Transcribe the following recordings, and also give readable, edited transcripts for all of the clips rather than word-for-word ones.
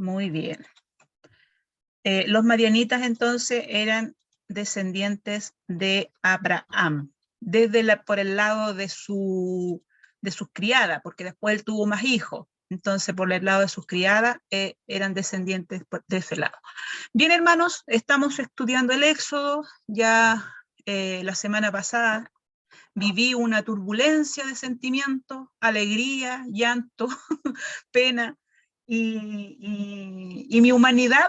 Muy bien. Los madianitas entonces eran descendientes de Abraham, por el lado de sus criadas, porque después él tuvo más hijos. Entonces, por el lado de sus criadas, eran descendientes de ese lado. Bien, hermanos, estamos estudiando el Éxodo. Ya la semana pasada viví una turbulencia de sentimientos, alegría, llanto, pena, y mi humanidad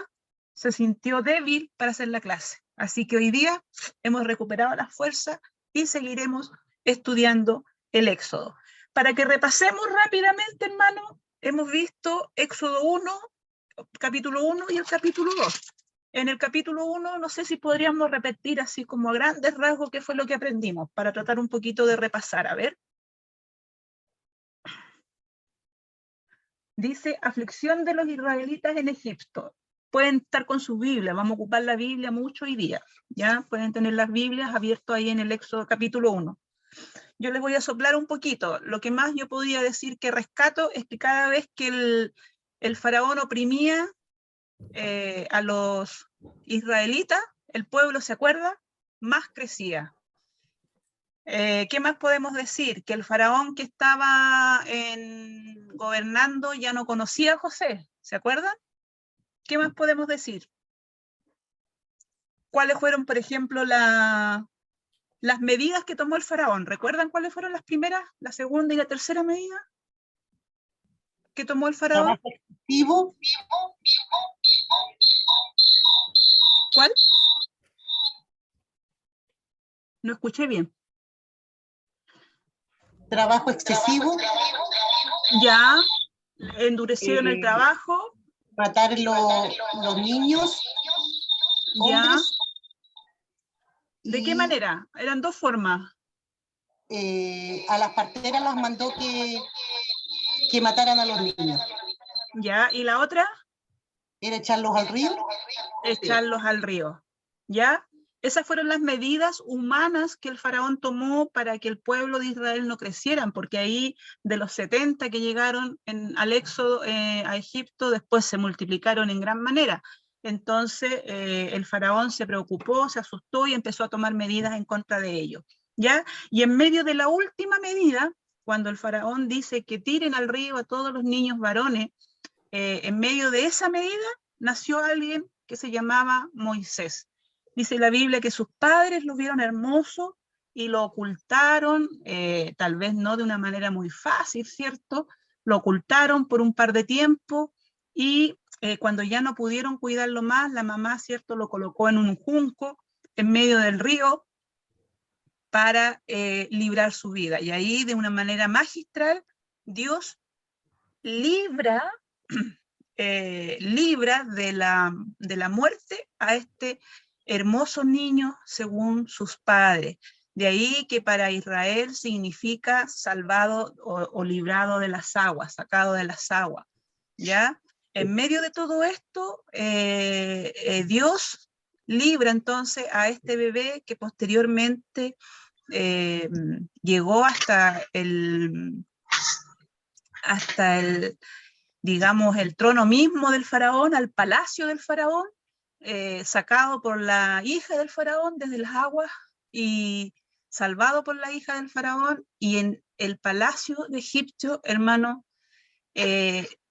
se sintió débil para hacer la clase. Así que hoy día hemos recuperado las fuerzas y seguiremos estudiando el Éxodo. Para que repasemos rápidamente, hermano, hemos visto Éxodo 1, capítulo 1 y el capítulo 2. En el capítulo 1, no sé si podríamos repetir así como a grandes rasgos qué fue lo que aprendimos, para tratar un poquito de repasar. A ver. Dice, aflicción de los israelitas en Egipto. Pueden estar con su Biblia, vamos a ocupar la Biblia mucho hoy día, ¿ya? Pueden tener las Biblias abiertas ahí en el Éxodo capítulo 1. Yo les voy a soplar un poquito. Lo que más yo podría decir que rescato es que cada vez que el faraón oprimía a los israelitas, el pueblo, ¿se acuerda?, más crecía. ¿Qué más podemos decir? Que el faraón que estaba gobernando ya no conocía a José, ¿se acuerdan? ¿Qué más podemos decir? ¿Cuáles fueron, por ejemplo, las medidas que tomó el faraón? ¿Recuerdan cuáles fueron las primeras, la segunda y la tercera medida que tomó el faraón? Trabajo excesivo. ¿Cuál? No escuché bien. Trabajo excesivo. Ya, endurecieron el trabajo. Matar los niños, Ya. hombres. ¿De qué manera? Eran dos formas. A las parteras las mandó que mataran a los niños. Ya, ¿y la otra? Era echarlos al río. Echarlos al río. ¿Ya? Esas fueron las medidas humanas que el faraón tomó para que el pueblo de Israel no crecieran, porque ahí de los 70 que llegaron al Éxodo a Egipto, después se multiplicaron en gran manera. Entonces el faraón se preocupó, se asustó y empezó a tomar medidas en contra de ellos. ¿Ya? Y en medio de la última medida, cuando el faraón dice que tiren al río a todos los niños varones, en medio de esa medida nació alguien que se llamaba Moisés. Dice la Biblia que sus padres lo vieron hermoso y lo ocultaron, tal vez no de una manera muy fácil, ¿cierto? Lo ocultaron por un par de tiempo y cuando ya no pudieron cuidarlo más, la mamá, ¿cierto?, lo colocó en un junco en medio del río para librar su vida. Y ahí, de una manera magistral, Dios libra de la muerte a este hermoso niño según sus padres. De ahí que para Israel significa salvado o librado de las aguas, sacado de las aguas. ¿Ya? En medio de todo esto, Dios libra entonces a este bebé que posteriormente llegó hasta el digamos, el trono mismo del faraón, al palacio del faraón, sacado por la hija del faraón desde las aguas y salvado por la hija del faraón, y en el palacio de Egipto, hermano,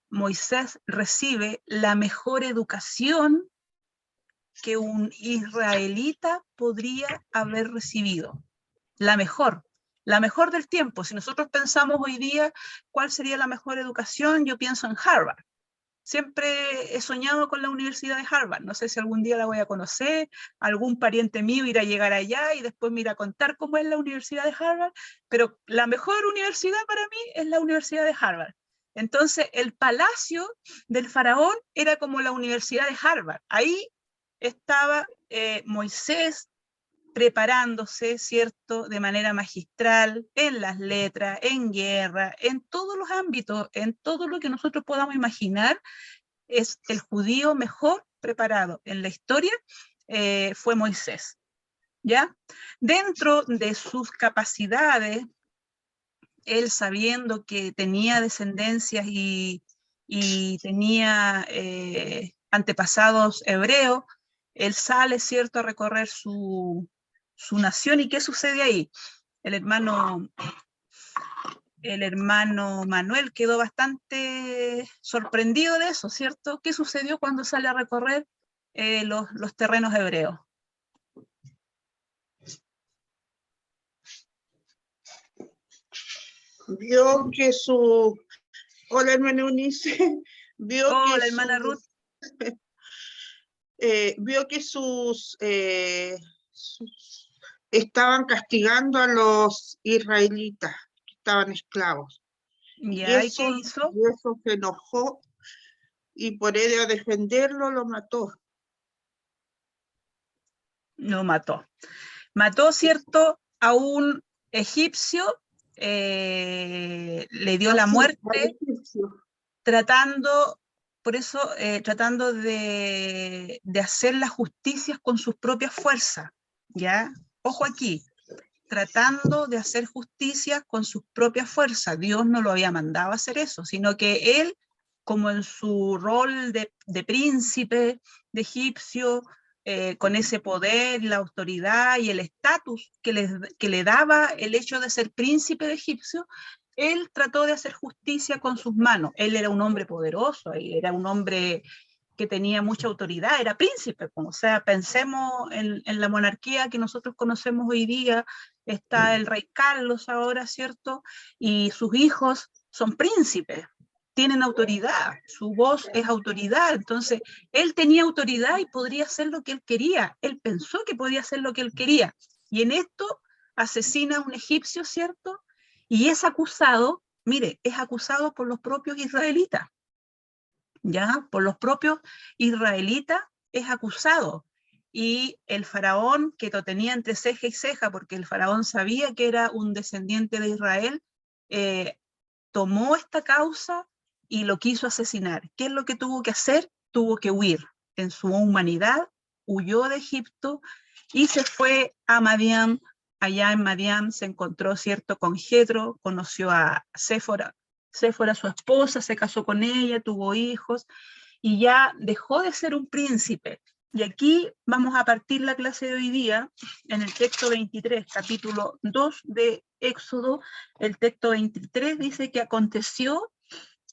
Moisés recibe la mejor educación que un israelita podría haber recibido. La mejor del tiempo. Si nosotros pensamos hoy día cuál sería la mejor educación, yo pienso en Harvard. Siempre he soñado con la Universidad de Harvard. No sé si algún día la voy a conocer, algún pariente mío irá a llegar allá y después me irá a contar cómo es la Universidad de Harvard, pero la mejor universidad para mí es la Universidad de Harvard. Entonces, el palacio del faraón era como la Universidad de Harvard. Ahí estaba Moisés preparándose, ¿cierto?, de manera magistral, en las letras, en guerra, en todos los ámbitos, en todo lo que nosotros podamos imaginar. Es el judío mejor preparado en la historia, fue Moisés, ¿ya? Dentro de sus capacidades, él sabiendo que tenía descendencias y y tenía antepasados hebreos, él sale, ¿cierto?, a recorrer su nación. ¿Y qué sucede ahí? El hermano Manuel quedó bastante sorprendido de eso, ¿cierto? ¿Qué sucedió cuando sale a recorrer los terrenos hebreos? Vio que su... Hola, hermana Eunice. Vio Hola, que hermana Ruth. Vio que estaban castigando a los israelitas que estaban esclavos. Ya, ¿y qué hizo? Y eso se enojó, y por ello a defenderlo lo mató. Lo mató. Mató, ¿cierto?, a un egipcio, le dio la muerte, tratando, por eso, tratando de hacer las justicias con sus propias fuerzas, ¿ya? Ojo aquí, tratando de hacer justicia con sus propias fuerzas. Dios no lo había mandado a hacer eso, sino que él, como en su rol de príncipe, de egipcio, con ese poder, la autoridad y el estatus que le daba el hecho de ser príncipe de egipcio, él trató de hacer justicia con sus manos. Él era un hombre poderoso, y era un hombre que tenía mucha autoridad, era príncipe. O sea, pensemos en la monarquía que nosotros conocemos hoy día. Está el rey Carlos ahora, ¿cierto? Y sus hijos son príncipes, tienen autoridad, su voz es autoridad. Entonces, él tenía autoridad y podría hacer lo que él quería. Él pensó que podía hacer lo que él quería. Y en esto asesina a un egipcio, ¿cierto? Y es acusado, mire, es acusado por los propios israelitas. ¿Ya? Por los propios israelitas es acusado. Y el faraón, que lo tenía entre ceja y ceja, porque el faraón sabía que era un descendiente de Israel, tomó esta causa y lo quiso asesinar. ¿Qué es lo que tuvo que hacer? Tuvo que huir. En su humanidad, huyó de Egipto y se fue a Madián. Allá en Madián se encontró, ¿cierto?, con Jetro, conoció a Séfora, su esposa, se casó con ella, tuvo hijos, y ya dejó de ser un príncipe. Y aquí vamos a partir la clase de hoy día, en el texto 23, capítulo 2 de Éxodo. El texto 23 dice que aconteció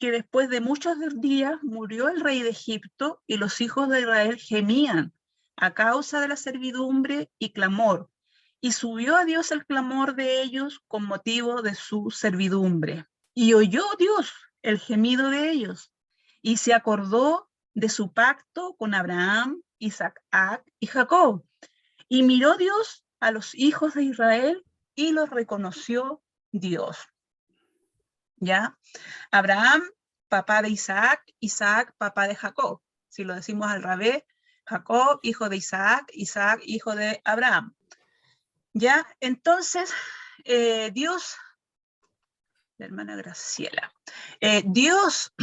que después de muchos días murió el rey de Egipto, y los hijos de Israel gemían a causa de la servidumbre y clamor, y subió a Dios el clamor de ellos con motivo de su servidumbre. Y oyó Dios el gemido de ellos, y se acordó de su pacto con Abraham, Isaac y Jacob. Y miró Dios a los hijos de Israel y los reconoció Dios. ¿Ya? Abraham, papá de Isaac, Isaac, papá de Jacob. Si lo decimos al revés, Jacob, hijo de Isaac, Isaac, hijo de Abraham. ¿Ya? Entonces, Dios, la hermana Graciela, Dios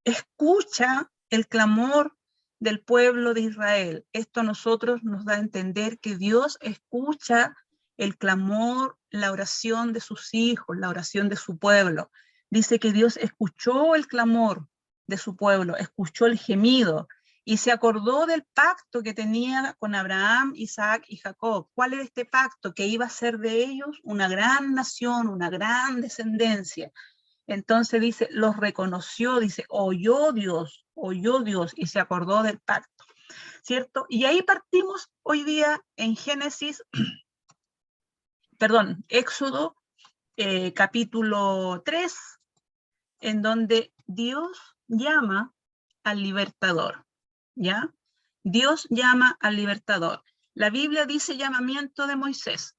escucha el clamor del pueblo de Israel. Esto a nosotros nos da a entender que Dios escucha el clamor, la oración de sus hijos, la oración de su pueblo. Dice que Dios escuchó el clamor de su pueblo, escuchó el gemido, y se acordó del pacto que tenía con Abraham, Isaac y Jacob. ¿Cuál era este pacto? Que iba a ser de ellos una gran nación, una gran descendencia. Entonces dice, los reconoció, dice, oyó Dios, y se acordó del pacto, ¿cierto? Y ahí partimos hoy día en Éxodo, capítulo 3, en donde Dios llama al libertador, ¿ya? Dios llama al libertador. La Biblia dice llamamiento de Moisés,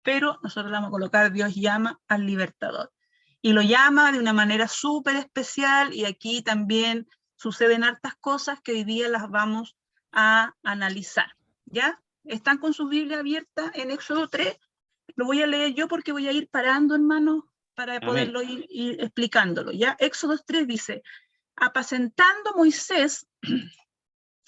pero nosotros vamos a colocar Dios llama al libertador. Y lo llama de una manera súper especial, y aquí también suceden hartas cosas que hoy día las vamos a analizar, ¿ya? ¿Están con su Biblia abierta en Éxodo 3? Lo voy a leer yo porque voy a ir parando, hermano, para poderlo ir explicándolo, ¿ya? Éxodo 3 dice, apacentando Moisés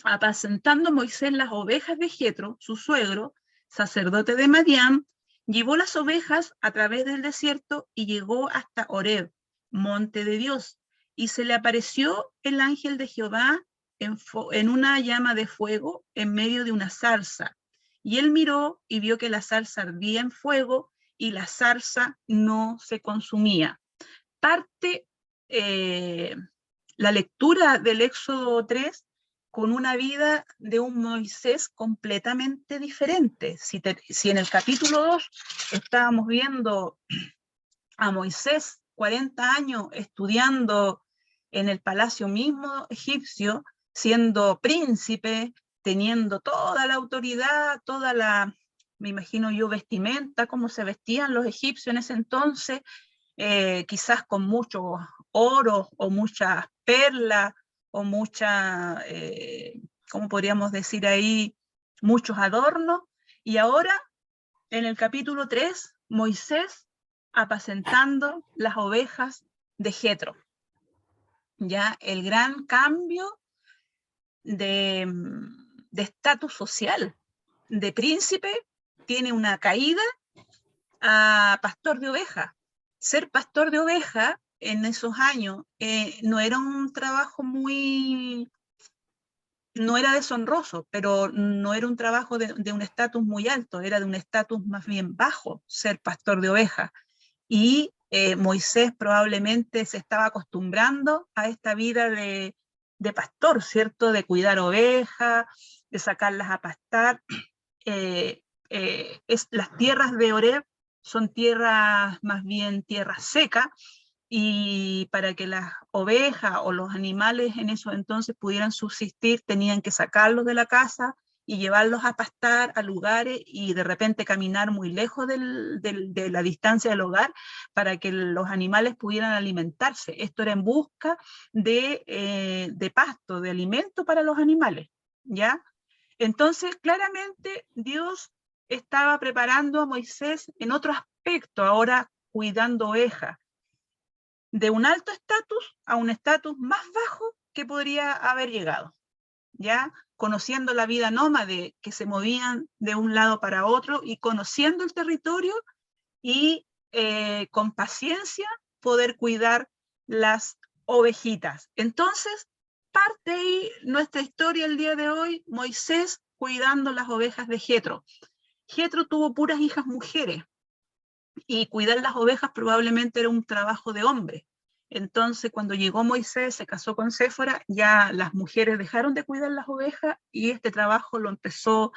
las ovejas de Jetro, su suegro, sacerdote de Madián, llevó las ovejas a través del desierto y llegó hasta Horeb, monte de Dios, y se le apareció el ángel de Jehová en una llama de fuego en medio de una zarza. Y él miró y vio que la zarza ardía en fuego y la zarza no se consumía. Parte la lectura del Éxodo 3 con una vida de un Moisés completamente diferente. Si en el capítulo 2 estábamos viendo a Moisés 40 años estudiando en el palacio mismo egipcio, siendo príncipe, teniendo toda la autoridad, toda la, me imagino yo, vestimenta, cómo se vestían los egipcios en ese entonces, quizás con mucho oro o muchas perlas o mucha, ¿cómo podríamos decir ahí? Muchos adornos. Y ahora, en el capítulo 3, Moisés apacentando las ovejas de Jetro. Ya el gran cambio de estatus social. De príncipe tiene una caída a pastor de ovejas. Ser pastor de ovejas en esos años no era un trabajo muy, no era deshonroso, pero no era un trabajo de un estatus muy alto, era de un estatus más bien bajo ser pastor de ovejas. Y Moisés probablemente se estaba acostumbrando a esta vida de pastor, ¿cierto? De cuidar ovejas, de sacarlas a pastar. Las tierras de Oreb son tierras, más bien tierras secas, y para que las ovejas o los animales en esos entonces pudieran subsistir, tenían que sacarlos de la casa y llevarlos a pastar a lugares y de repente caminar muy lejos de la distancia del hogar para que los animales pudieran alimentarse. Esto era en busca de pasto, de alimento para los animales, ¿ya? Entonces, claramente, Dios estaba preparando a Moisés en otro aspecto, ahora cuidando ovejas, de un alto estatus a un estatus más bajo que podría haber llegado, ¿ya? Conociendo la vida nómade, que se movían de un lado para otro y conociendo el territorio y con paciencia poder cuidar las ovejitas. Entonces, parte ahí nuestra historia el día de hoy, Moisés cuidando las ovejas de Jetro. Jetro tuvo puras hijas mujeres y cuidar las ovejas probablemente era un trabajo de hombre. Entonces, cuando llegó Moisés, se casó con Séfora, ya las mujeres dejaron de cuidar las ovejas y este trabajo lo empezó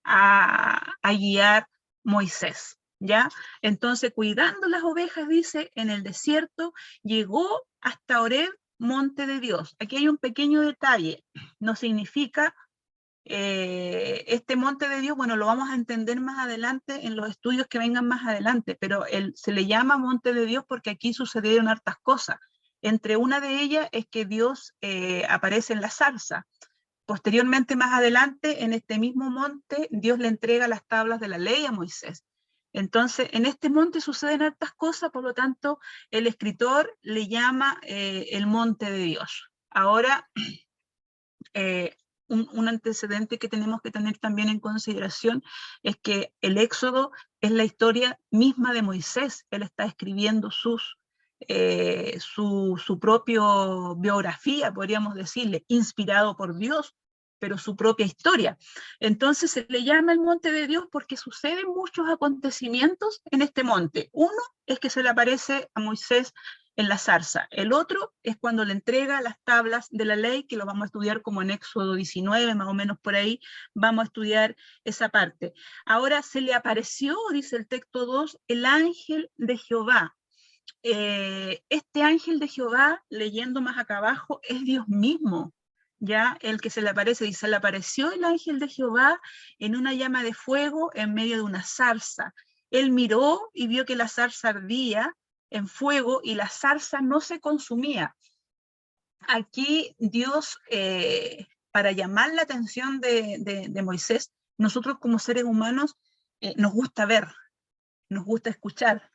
a guiar Moisés, ¿ya? Entonces, cuidando las ovejas, dice, en el desierto, llegó hasta Oreb, monte de Dios. Aquí hay un pequeño detalle, no significa este monte de Dios, bueno, lo vamos a entender más adelante en los estudios que vengan más adelante, pero se le llama monte de Dios porque aquí sucedieron hartas cosas. Entre una de ellas es que Dios aparece en la zarza. Posteriormente, más adelante, en este mismo monte, Dios le entrega las tablas de la ley a Moisés. Entonces, en este monte suceden hartas cosas, por lo tanto, el escritor le llama el monte de Dios. Ahora, un antecedente que tenemos que tener también en consideración es que el Éxodo es la historia misma de Moisés. Él está escribiendo su propia biografía, podríamos decirle, inspirado por Dios, pero su propia historia. Entonces se le llama el monte de Dios porque suceden muchos acontecimientos en este monte. Uno es que se le aparece a Moisés en la zarza. El otro es cuando le entrega las tablas de la ley, que lo vamos a estudiar como en Éxodo 19, más o menos por ahí, vamos a estudiar esa parte. Ahora se le apareció, dice el texto 2, el ángel de Jehová. Este ángel de Jehová, leyendo más acá abajo, es Dios mismo, ya el que se le aparece, dice, se le apareció el ángel de Jehová en una llama de fuego en medio de una zarza. Él miró y vio que la zarza ardía en fuego y la zarza no se consumía. Aquí Dios, para llamar la atención de Moisés, nosotros como seres humanos nos gusta ver, nos gusta escuchar,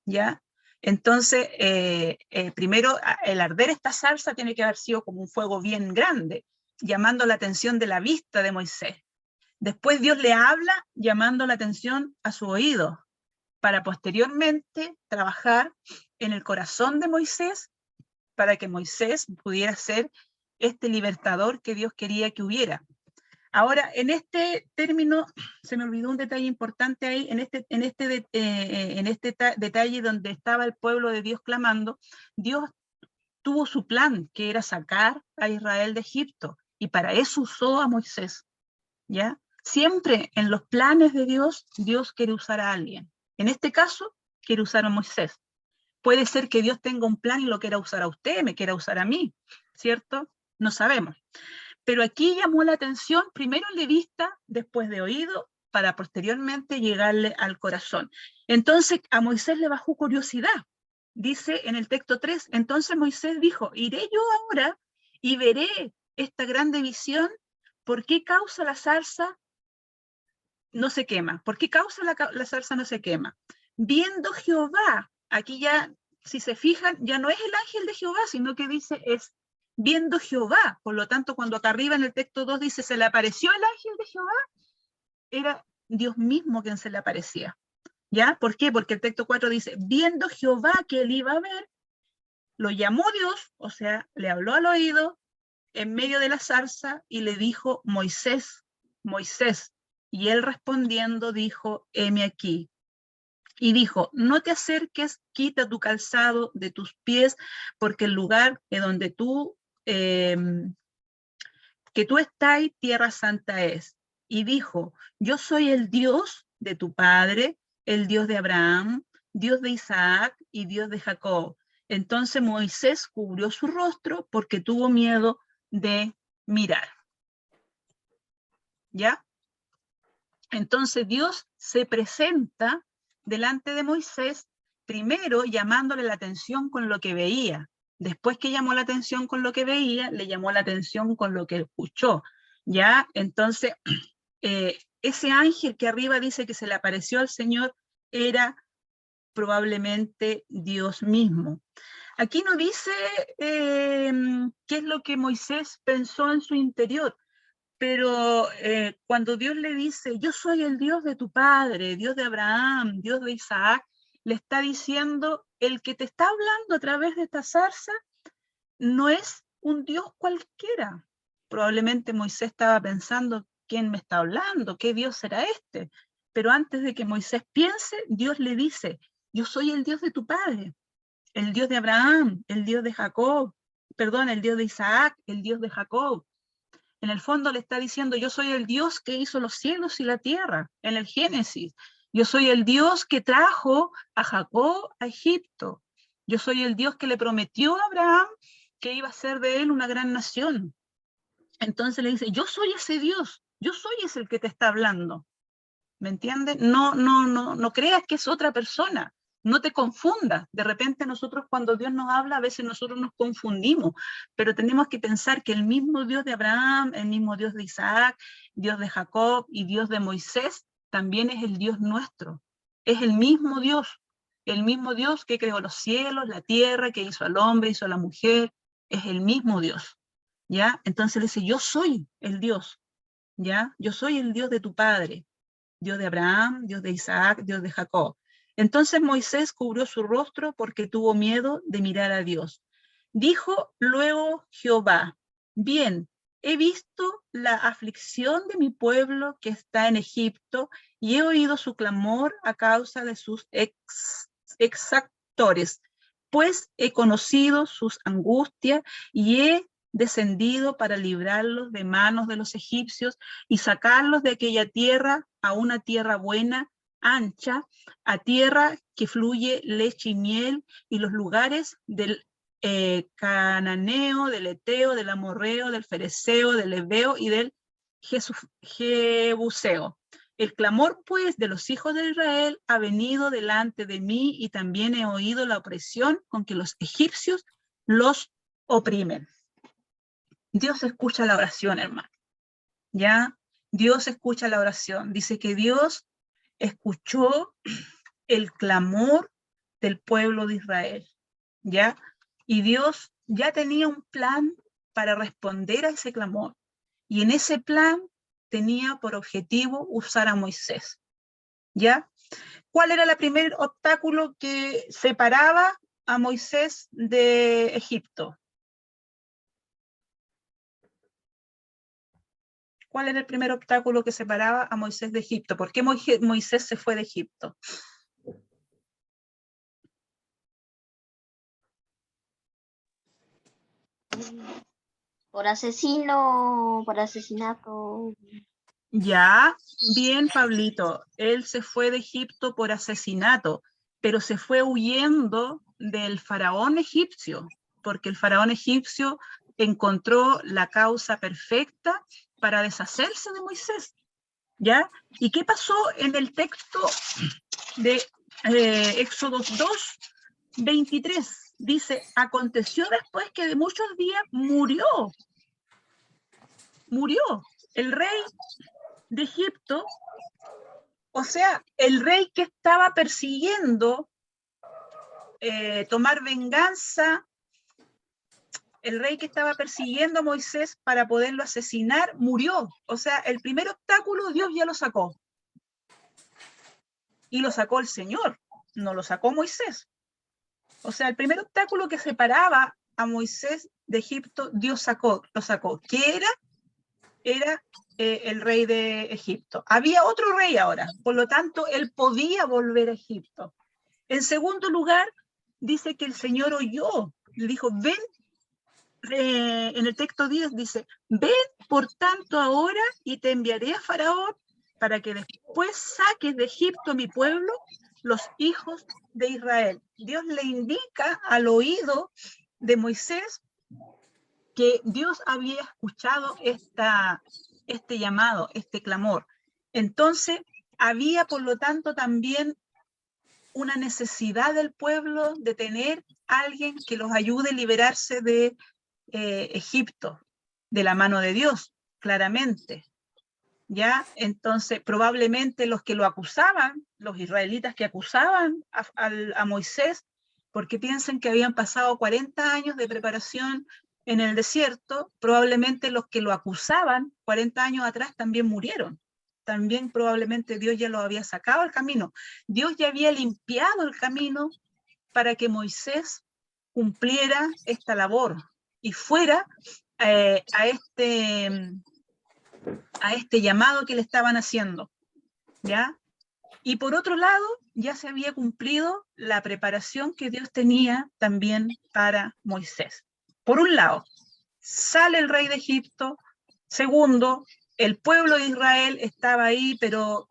¿ya? Entonces, primero, el arder esta zarza tiene que haber sido como un fuego bien grande, llamando la atención de la vista de Moisés. Después Dios le habla llamando la atención a su oído, para posteriormente trabajar en el corazón de Moisés para que Moisés pudiera ser este libertador que Dios quería que hubiera. Ahora, en este término, se me olvidó un detalle importante ahí, en este detalle donde estaba el pueblo de Dios clamando, Dios tuvo su plan, que era sacar a Israel de Egipto, y para eso usó a Moisés, ¿ya? Siempre en los planes de Dios, Dios quiere usar a alguien. En este caso, quiere usar a Moisés. Puede ser que Dios tenga un plan y lo quiera usar a usted, me quiera usar a mí, ¿cierto? No sabemos. Pero aquí llamó la atención, primero de vista, después de oído, para posteriormente llegarle al corazón. Entonces a Moisés le bajó curiosidad. Dice en el texto 3, entonces Moisés dijo, iré yo ahora y veré esta grande visión. ¿Por qué causa la zarza no se quema? ¿Por qué causa la zarza no se quema? Viendo Jehová, aquí ya, si se fijan, ya no es el ángel de Jehová, sino que dice es viendo Jehová. Por lo tanto, cuando acá arriba en el texto 2 dice se le apareció el ángel de Jehová, era Dios mismo quien se le aparecía. ¿Ya? ¿Por qué? Porque el texto 4 dice, viendo Jehová que él iba a ver, lo llamó Dios, o sea, le habló al oído en medio de la zarza y le dijo, Moisés, Moisés. Y él respondiendo dijo, heme aquí. Y dijo, no te acerques, quita tu calzado de tus pies, porque el lugar en donde que tú estás, tierra santa es. Y dijo, yo soy el Dios de tu padre, el Dios de Abraham, Dios de Isaac y Dios de Jacob. Entonces Moisés cubrió su rostro porque tuvo miedo de mirar. ¿Ya? Entonces Dios se presenta delante de Moisés, primero llamándole la atención con lo que veía. Después que llamó la atención con lo que veía, le llamó la atención con lo que escuchó. ¿Ya? Entonces, ese ángel que arriba dice que se le apareció al Señor era probablemente Dios mismo. Aquí no dice qué es lo que Moisés pensó en su interior, pero cuando Dios le dice, yo soy el Dios de tu padre, Dios de Abraham, Dios de Isaac, le está diciendo, el que te está hablando a través de esta zarza no es un Dios cualquiera. Probablemente Moisés estaba pensando, ¿quién me está hablando? ¿Qué Dios será este? Pero antes de que Moisés piense, Dios le dice, yo soy el Dios de tu padre, el Dios de Abraham, el Dios de Jacob, perdón, el Dios de Isaac, el Dios de Jacob. En el fondo le está diciendo, yo soy el Dios que hizo los cielos y la tierra, en el Génesis. Yo soy el Dios que trajo a Jacob a Egipto. Yo soy el Dios que le prometió a Abraham que iba a ser de él una gran nación. Entonces le dice, yo soy ese Dios, yo soy ese el que te está hablando. ¿Me entiendes? No creas que es otra persona. No te confundas. De repente nosotros cuando Dios nos habla, a veces nosotros nos confundimos, pero tenemos que pensar que el mismo Dios de Abraham, el mismo Dios de Isaac, Dios de Jacob y Dios de Moisés, también es el Dios nuestro. Es el mismo Dios que creó los cielos, la tierra, que hizo al hombre, hizo a la mujer, es el mismo Dios. ¿Ya? Entonces le dice, yo soy el Dios, ¿ya? Yo soy el Dios de tu padre. Dios de Abraham, Dios de Isaac, Dios de Jacob. Entonces Moisés cubrió su rostro porque tuvo miedo de mirar a Dios. Dijo luego Jehová, bien, he visto la aflicción de mi pueblo que está en Egipto y he oído su clamor a causa de sus exactores, pues he conocido sus angustias y he descendido para librarlos de manos de los egipcios y sacarlos de aquella tierra a una tierra buena, ancha, a tierra que fluye leche y miel, y los lugares del cananeo, del eteo, del amorreo, del fereceo, del heveo y del jebuseo. El clamor, pues, de los hijos de Israel ha venido delante de mí, y también he oído la opresión con que los egipcios los oprimen. Dios escucha la oración, hermano. ¿Ya? Dios escucha la oración. Dice que Dios escuchó el clamor del pueblo de Israel. ¿Ya? Y Dios ya tenía un plan para responder a ese clamor. Y en ese plan tenía por objetivo usar a Moisés. ¿Ya? ¿Cuál era el primer obstáculo que separaba a Moisés de Egipto? ¿Cuál era el primer obstáculo que separaba a Moisés de Egipto? ¿Por qué Moisés se fue de Egipto? Por asesino, por asesinato. Ya, bien, Pablito. Él se fue de Egipto por asesinato, pero se fue huyendo del faraón egipcio, porque el faraón egipcio encontró la causa perfecta para deshacerse de Moisés. ¿Ya? ¿Y qué pasó en el texto de Éxodo 2, 23? Dice, aconteció después que de muchos días murió el rey de Egipto, o sea, el rey que estaba persiguiendo tomar venganza, el rey que estaba persiguiendo a Moisés para poderlo asesinar, murió. O sea, el primer obstáculo Dios ya lo sacó. Y lo sacó el Señor, no lo sacó Moisés. O sea, el primer obstáculo que separaba a Moisés de Egipto, Dios lo sacó. ¿Qué era? Era el rey de Egipto. Había otro rey ahora, por lo tanto, él podía volver a Egipto. En segundo lugar, dice que el Señor oyó, le dijo, ven, en el texto 10 dice, ven por tanto ahora y te enviaré a Faraón para que después saques de Egipto a mi pueblo, los hijos de Israel. Dios le indica al oído de Moisés que Dios había escuchado este llamado, este clamor. Entonces, había por lo tanto también una necesidad del pueblo de tener alguien que los ayude a liberarse de Egipto, de la mano de Dios, claramente. ¿Ya? Entonces, probablemente los que lo acusaban, los israelitas que acusaban a Moisés, porque piensan que habían pasado 40 años de preparación en el desierto, probablemente los que lo acusaban 40 años atrás también murieron. También probablemente Dios ya lo había sacado al camino. Dios ya había limpiado el camino para que Moisés cumpliera esta labor y fuera a este llamado que le estaban haciendo, ¿ya? Y por otro lado, ya se había cumplido la preparación que Dios tenía también para Moisés. Por un lado, sale el rey de Egipto. Segundo, el pueblo de Israel estaba ahí, pero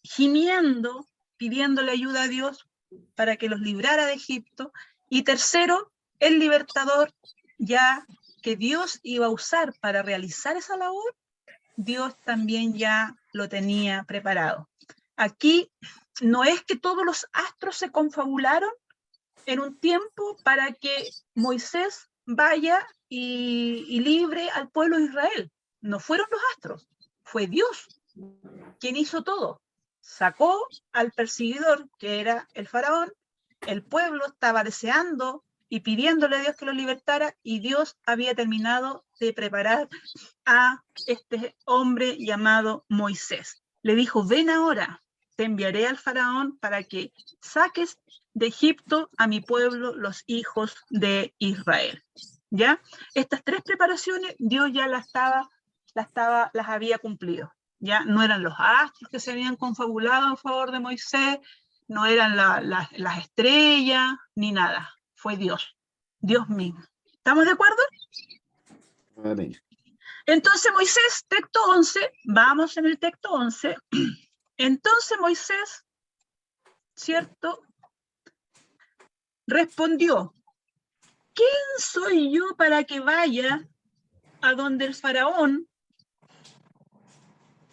gimiendo, pidiéndole ayuda a Dios para que los librara de Egipto. Y tercero, el libertador, ya que Dios iba a usar para realizar esa labor, Dios también ya lo tenía preparado. Aquí no es que todos los astros se confabularon en un tiempo para que Moisés vaya y libre al pueblo de Israel. No fueron los astros, fue Dios quien hizo todo. Sacó al perseguidor, que era el faraón, el pueblo estaba deseando y pidiéndole a Dios que lo libertara, y Dios había terminado de preparar a este hombre llamado Moisés. Le dijo, ven ahora, te enviaré al faraón para que saques de Egipto a mi pueblo, los hijos de Israel. ¿Ya? Estas tres preparaciones Dios ya las había cumplido. ¿Ya? No eran los astros que se habían confabulado en favor de Moisés, no eran las estrellas, ni nada. Fue Dios, Dios mismo. ¿Estamos de acuerdo? Vale. Entonces Moisés, texto 11, vamos en el texto 11. Entonces Moisés, ¿cierto? Respondió, ¿quién soy yo para que vaya a donde el faraón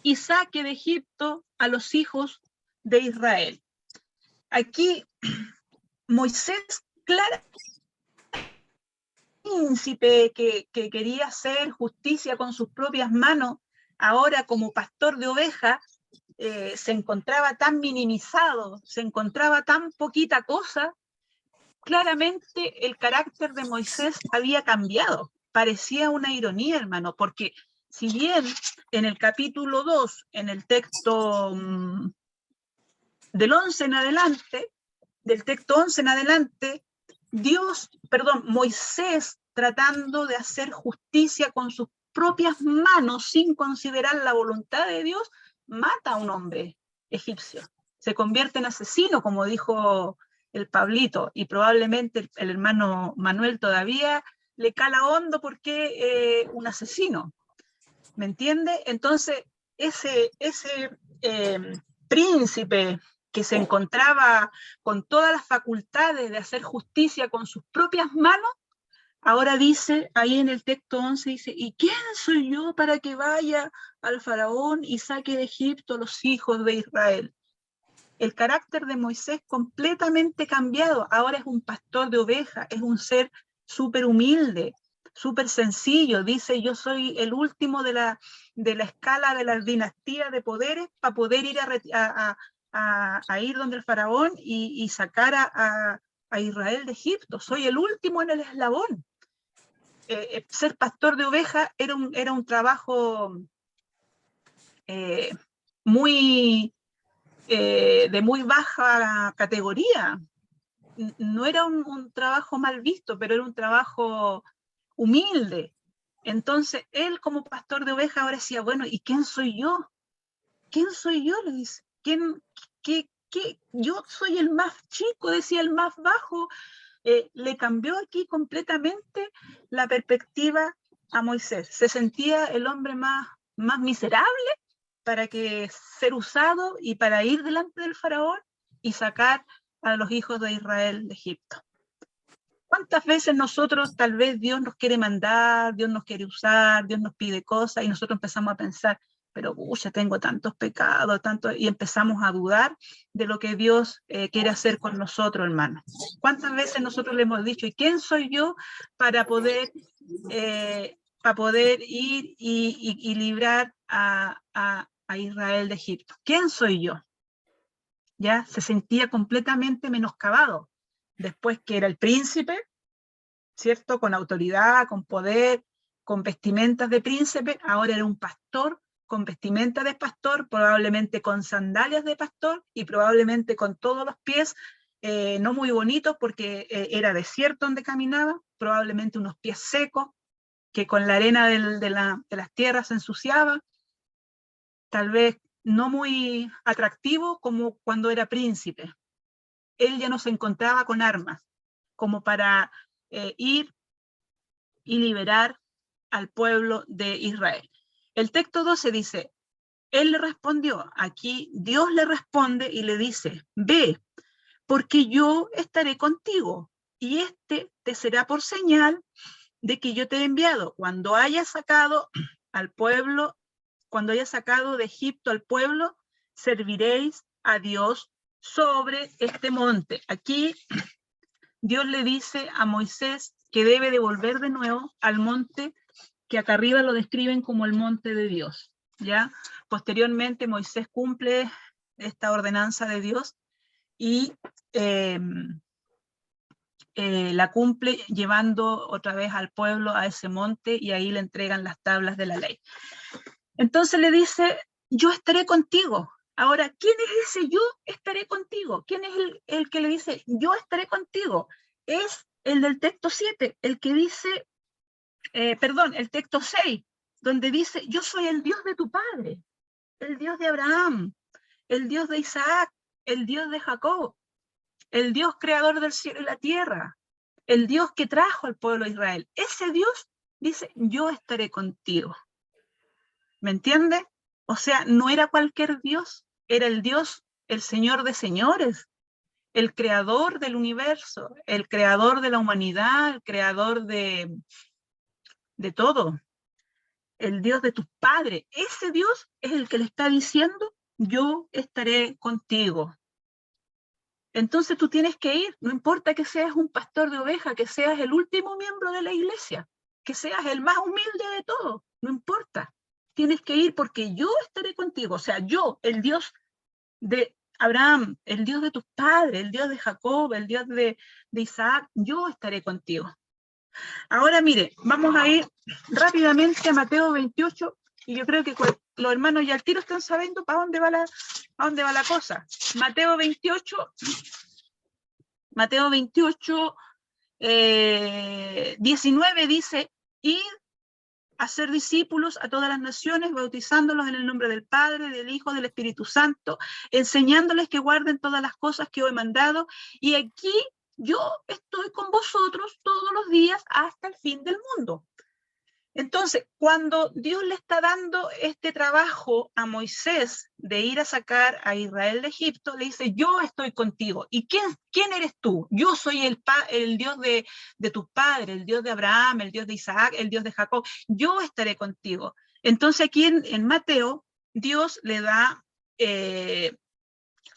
y saque de Egipto a los hijos de Israel? Aquí Moisés, claro, príncipe que quería hacer justicia con sus propias manos, ahora como pastor de ovejas, se encontraba tan minimizado, se encontraba tan poquita cosa. Claramente el carácter de Moisés había cambiado. Parecía una ironía, hermano, porque si bien en el capítulo 2, en el texto del 11 en adelante, del texto 11 en adelante, Moisés, tratando de hacer justicia con sus propias manos, sin considerar la voluntad de Dios, mata a un hombre egipcio. Se convierte en asesino, como dijo el Pablito, y probablemente el hermano Manuel todavía le cala hondo porque un asesino. ¿Me entiende? Entonces, ese príncipe que se encontraba con todas las facultades de hacer justicia con sus propias manos, ahora dice, ahí en el texto 11, dice, ¿y quién soy yo para que vaya al faraón y saque de Egipto a los hijos de Israel? El carácter de Moisés completamente cambiado, ahora es un pastor de ovejas, es un ser súper humilde, súper sencillo, dice, yo soy el último de la escala de la dinastía de poderes para poder ir a ir donde el faraón y sacar a Israel de Egipto, soy el último en el eslabón. Ser pastor de ovejas era un trabajo muy de muy baja categoría. No era un trabajo mal visto, pero era un trabajo humilde. Entonces, él como pastor de ovejas ahora decía, bueno, ¿y quién soy yo? ¿Quién soy yo? Le dice, yo soy el más chico, decía el más bajo. Le cambió aquí completamente la perspectiva a Moisés. Se sentía el hombre más miserable para que ser usado y para ir delante del faraón y sacar a los hijos de Israel de Egipto. ¿Cuántas veces nosotros, tal vez Dios nos quiere mandar, Dios nos quiere usar, Dios nos pide cosas y nosotros empezamos a pensar, pero ya tengo tantos pecados, y empezamos a dudar de lo que Dios quiere hacer con nosotros, hermano? ¿Cuántas veces nosotros le hemos dicho, ¿y quién soy yo para poder ir y librar a Israel de Egipto? ¿Quién soy yo? Ya se sentía completamente menoscabado. Después que era el príncipe, ¿cierto? Con autoridad, con poder, con vestimentas de príncipe, ahora era un pastor con vestimenta de pastor, probablemente con sandalias de pastor y probablemente con todos los pies no muy bonitos porque era desierto donde caminaba, probablemente unos pies secos que con la arena de las tierras se ensuciaba, tal vez no muy atractivo como cuando era príncipe. Él ya no se encontraba con armas como para ir y liberar al pueblo de Israel. El texto 12 dice, él le respondió, aquí Dios le responde y le dice, ve, porque yo estaré contigo, y este te será por señal de que yo te he enviado. Cuando hayas sacado al pueblo, cuando hayas sacado de Egipto al pueblo, serviréis a Dios sobre este monte. Aquí Dios le dice a Moisés que debe de volver de nuevo al monte que acá arriba lo describen como el monte de Dios, ¿ya? Posteriormente Moisés cumple esta ordenanza de Dios y la cumple llevando otra vez al pueblo a ese monte y ahí le entregan las tablas de la ley. Entonces le dice, yo estaré contigo. Ahora, ¿quién es ese yo estaré contigo? ¿Quién es el que le dice, yo estaré contigo? Es el del texto 7, el que dice, el texto 6, donde dice, yo soy el Dios de tu padre, el Dios de Abraham, el Dios de Isaac, el Dios de Jacob, el Dios creador del cielo y la tierra, el Dios que trajo al pueblo de Israel. Ese Dios dice, yo estaré contigo. ¿Me entiende? O sea, no era cualquier Dios, era el Dios, el Señor de señores, el creador del universo, el creador de la humanidad, el creador de todo, el Dios de tus padres. Ese Dios es el que le está diciendo, yo estaré contigo. Entonces tú tienes que ir, no importa que seas un pastor de oveja, que seas el último miembro de la iglesia, que seas el más humilde de todos, no importa. Tienes que ir porque yo estaré contigo. O sea, yo, el Dios de Abraham, el Dios de tus padres, el Dios de Jacob, el Dios de Isaac, yo estaré contigo. Ahora mire, vamos a ir rápidamente a Mateo 28, y yo creo que los hermanos ya al tiro están sabiendo para dónde va la cosa. Mateo 28, Mateo 28, 19 dice, id a ser discípulos a todas las naciones, bautizándolos en el nombre del Padre, del Hijo, del Espíritu Santo, enseñándoles que guarden todas las cosas que os he mandado, y aquí yo estoy con vosotros todos los días hasta el fin del mundo. Entonces, cuando Dios le está dando este trabajo a Moisés de ir a sacar a Israel de Egipto, le dice, yo estoy contigo. ¿Y quién eres tú? Yo soy el Dios de tus padres, el Dios de Abraham, el Dios de Isaac, el Dios de Jacob. Yo estaré contigo. Entonces aquí en Mateo, Dios le da,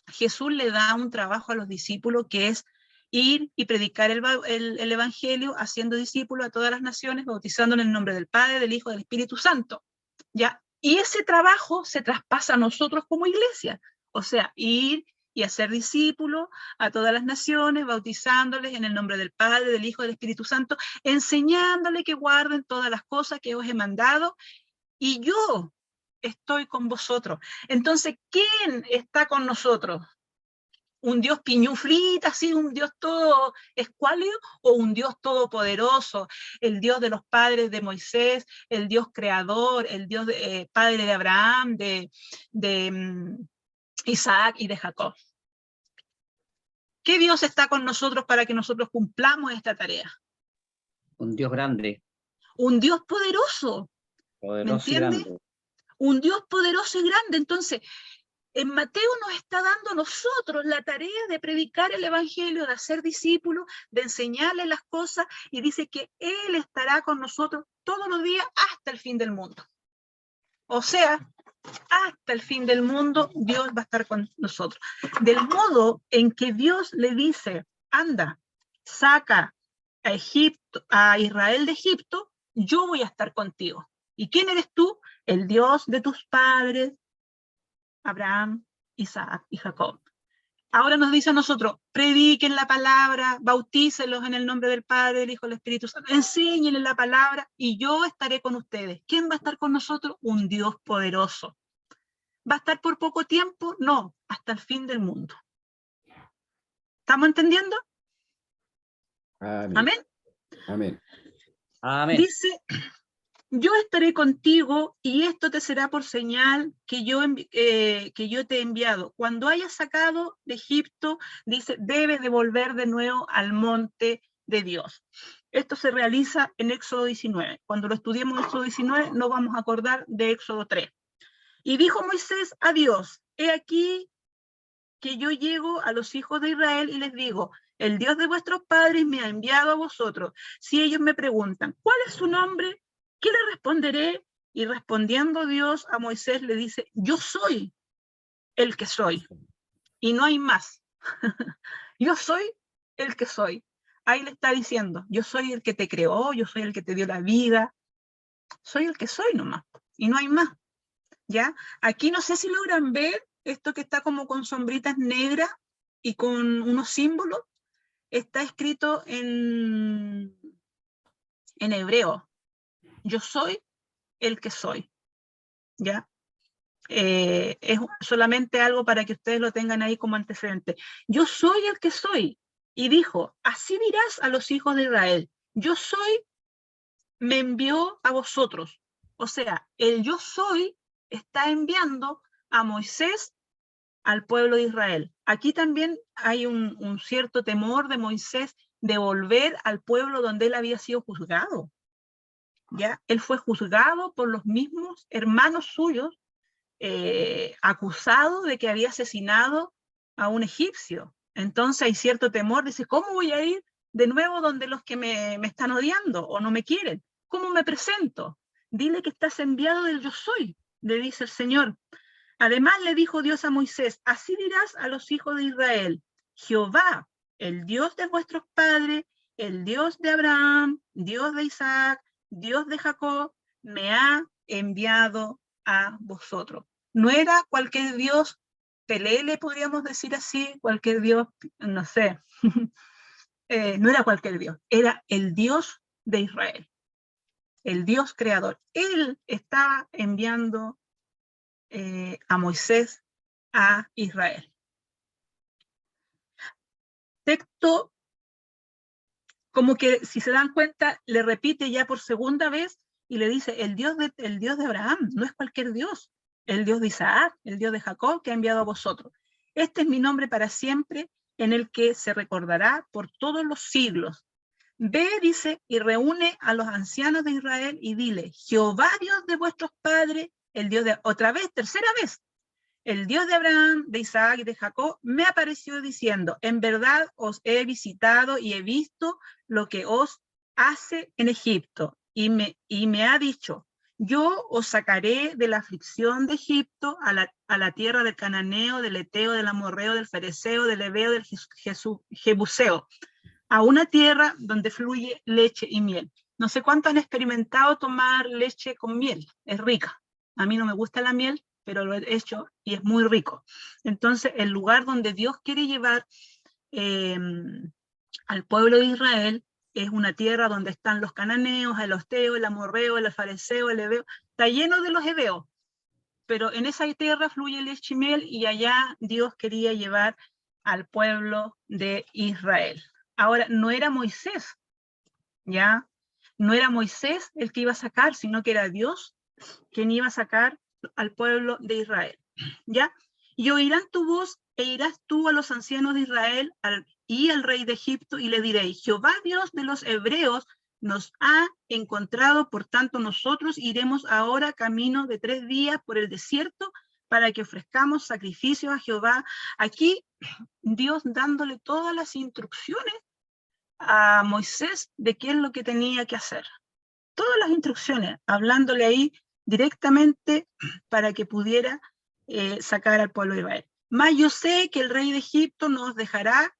Jesús le da un trabajo a los discípulos que es ir y predicar el Evangelio, haciendo discípulos a todas las naciones, bautizando en el nombre del Padre, del Hijo, del Espíritu Santo. ¿Ya? Y ese trabajo se traspasa a nosotros como iglesia. O sea, ir y hacer discípulos a todas las naciones, bautizándoles en el nombre del Padre, del Hijo, del Espíritu Santo, enseñándoles que guarden todas las cosas que os he mandado, y yo estoy con vosotros. Entonces, ¿quién está con nosotros? ¿Un Dios piñuflita, así, un Dios todo escuálido, o un Dios todopoderoso, el Dios de los padres de Moisés, el Dios creador, el Dios padre de Abraham, de Isaac y de Jacob? ¿Qué Dios está con nosotros para que nosotros cumplamos esta tarea? Un Dios grande, Un Dios poderoso, ¿me poderoso y entiendes? grande. Un Dios poderoso y grande. Entonces, en Mateo nos está dando a nosotros la tarea de predicar el Evangelio, de hacer discípulos, de enseñarles las cosas, y dice que Él estará con nosotros todos los días hasta el fin del mundo. O sea, hasta el fin del mundo Dios va a estar con nosotros. Del modo en que Dios le dice, anda, saca a Israel de Egipto, yo voy a estar contigo. ¿Y quién eres tú? El Dios de tus padres, Abraham, Isaac y Jacob. Ahora nos dice a nosotros, prediquen la palabra, bautícenlos en el nombre del Padre, del Hijo y del Espíritu Santo, enséñenles la palabra y yo estaré con ustedes. ¿Quién va a estar con nosotros? Un Dios poderoso. ¿Va a estar por poco tiempo? No, hasta el fin del mundo. ¿Estamos entendiendo? Amén. Amén. Amén. Amén. Dice, yo estaré contigo y esto te será por señal que yo te he enviado. Cuando hayas sacado de Egipto, dice, debes de volver de nuevo al monte de Dios. Esto se realiza en Éxodo 19. Cuando lo estudiemos en Éxodo 19, no vamos a acordar de Éxodo 3. Y dijo Moisés a Dios, he aquí que yo llego a los hijos de Israel y les digo, el Dios de vuestros padres me ha enviado a vosotros. Si ellos me preguntan, ¿cuál es su nombre? ¿Qué le responderé? Y respondiendo Dios a Moisés le dice, yo soy el que soy. Y no hay más. Yo soy el que soy. Ahí le está diciendo, yo soy el que te creó, yo soy el que te dio la vida. Soy el que soy nomás. Y no hay más. ¿Ya? Aquí no sé si logran ver esto que está como con sombritas negras y con unos símbolos. Está escrito en hebreo. Yo soy el que soy. ¿Ya? Es solamente algo para que ustedes lo tengan ahí como antecedente. Yo soy el que soy. Y dijo, así dirás a los hijos de Israel, yo soy, me envió a vosotros. O sea, el yo soy está enviando a Moisés al pueblo de Israel. Aquí también hay un cierto temor de Moisés de volver al pueblo donde él había sido juzgado. ¿Ya? Él fue juzgado por los mismos hermanos suyos, acusado de que había asesinado a un egipcio. Entonces hay cierto temor, dice, ¿cómo voy a ir de nuevo donde los que me están odiando o no me quieren? ¿Cómo me presento? Dile que estás enviado del yo soy, le dice el Señor. Además le dijo Dios a Moisés, así dirás a los hijos de Israel, Jehová, el Dios de vuestros padres, el Dios de Abraham, Dios de Isaac, Dios de Jacob, me ha enviado a vosotros. No era cualquier Dios, pelele, podríamos decir así, cualquier Dios, no sé, no era cualquier Dios, era el Dios de Israel, el Dios creador. Él está enviando a Moisés a Israel. texto, como que si se dan cuenta, le repite ya por segunda vez y le dice, el Dios de Abraham no es cualquier Dios, el Dios de Isaac, el Dios de Jacob que ha enviado a vosotros. Este es mi nombre para siempre, en el que se recordará por todos los siglos. Ve, dice, y reúne a los ancianos de Israel y dile, Jehová Dios de vuestros padres, el Dios de, otra vez, tercera vez, el Dios de Abraham, de Isaac y de Jacob, me apareció diciendo, en verdad os he visitado y he visto lo que os hace en Egipto. Y me ha dicho, yo os sacaré de la aflicción de Egipto a la tierra del cananeo, del eteo, del amorreo, del fereceo, del heveo, del jebuseo, a una tierra donde fluye leche y miel. No sé cuánto han experimentado tomar leche con miel, es rica. A mí no me gusta la miel, pero lo he hecho y es muy rico. Entonces, el lugar donde Dios quiere llevar al pueblo de Israel es una tierra donde están los cananeos, el osteo, el amorreo, el fareseo, el heveo. Está lleno de los heveos, pero en esa tierra fluye leche y miel y allá Dios quería llevar al pueblo de Israel. Ahora, no era Moisés, ¿ya? No era Moisés el que iba a sacar, sino que era Dios quien iba a sacar al pueblo de Israel, ¿ya? Y oirán tu voz e irás tú a los ancianos de Israel y al rey de Egipto y le diréis, Jehová Dios de los hebreos nos ha encontrado, por tanto nosotros iremos ahora camino de 3 días por el desierto para que ofrezcamos sacrificios a Jehová. Aquí Dios dándole todas las instrucciones a Moisés de qué es lo que tenía que hacer. Todas las instrucciones, hablándole ahí directamente para que pudiera sacar al pueblo de Israel. Mas yo sé que el rey de Egipto no os dejará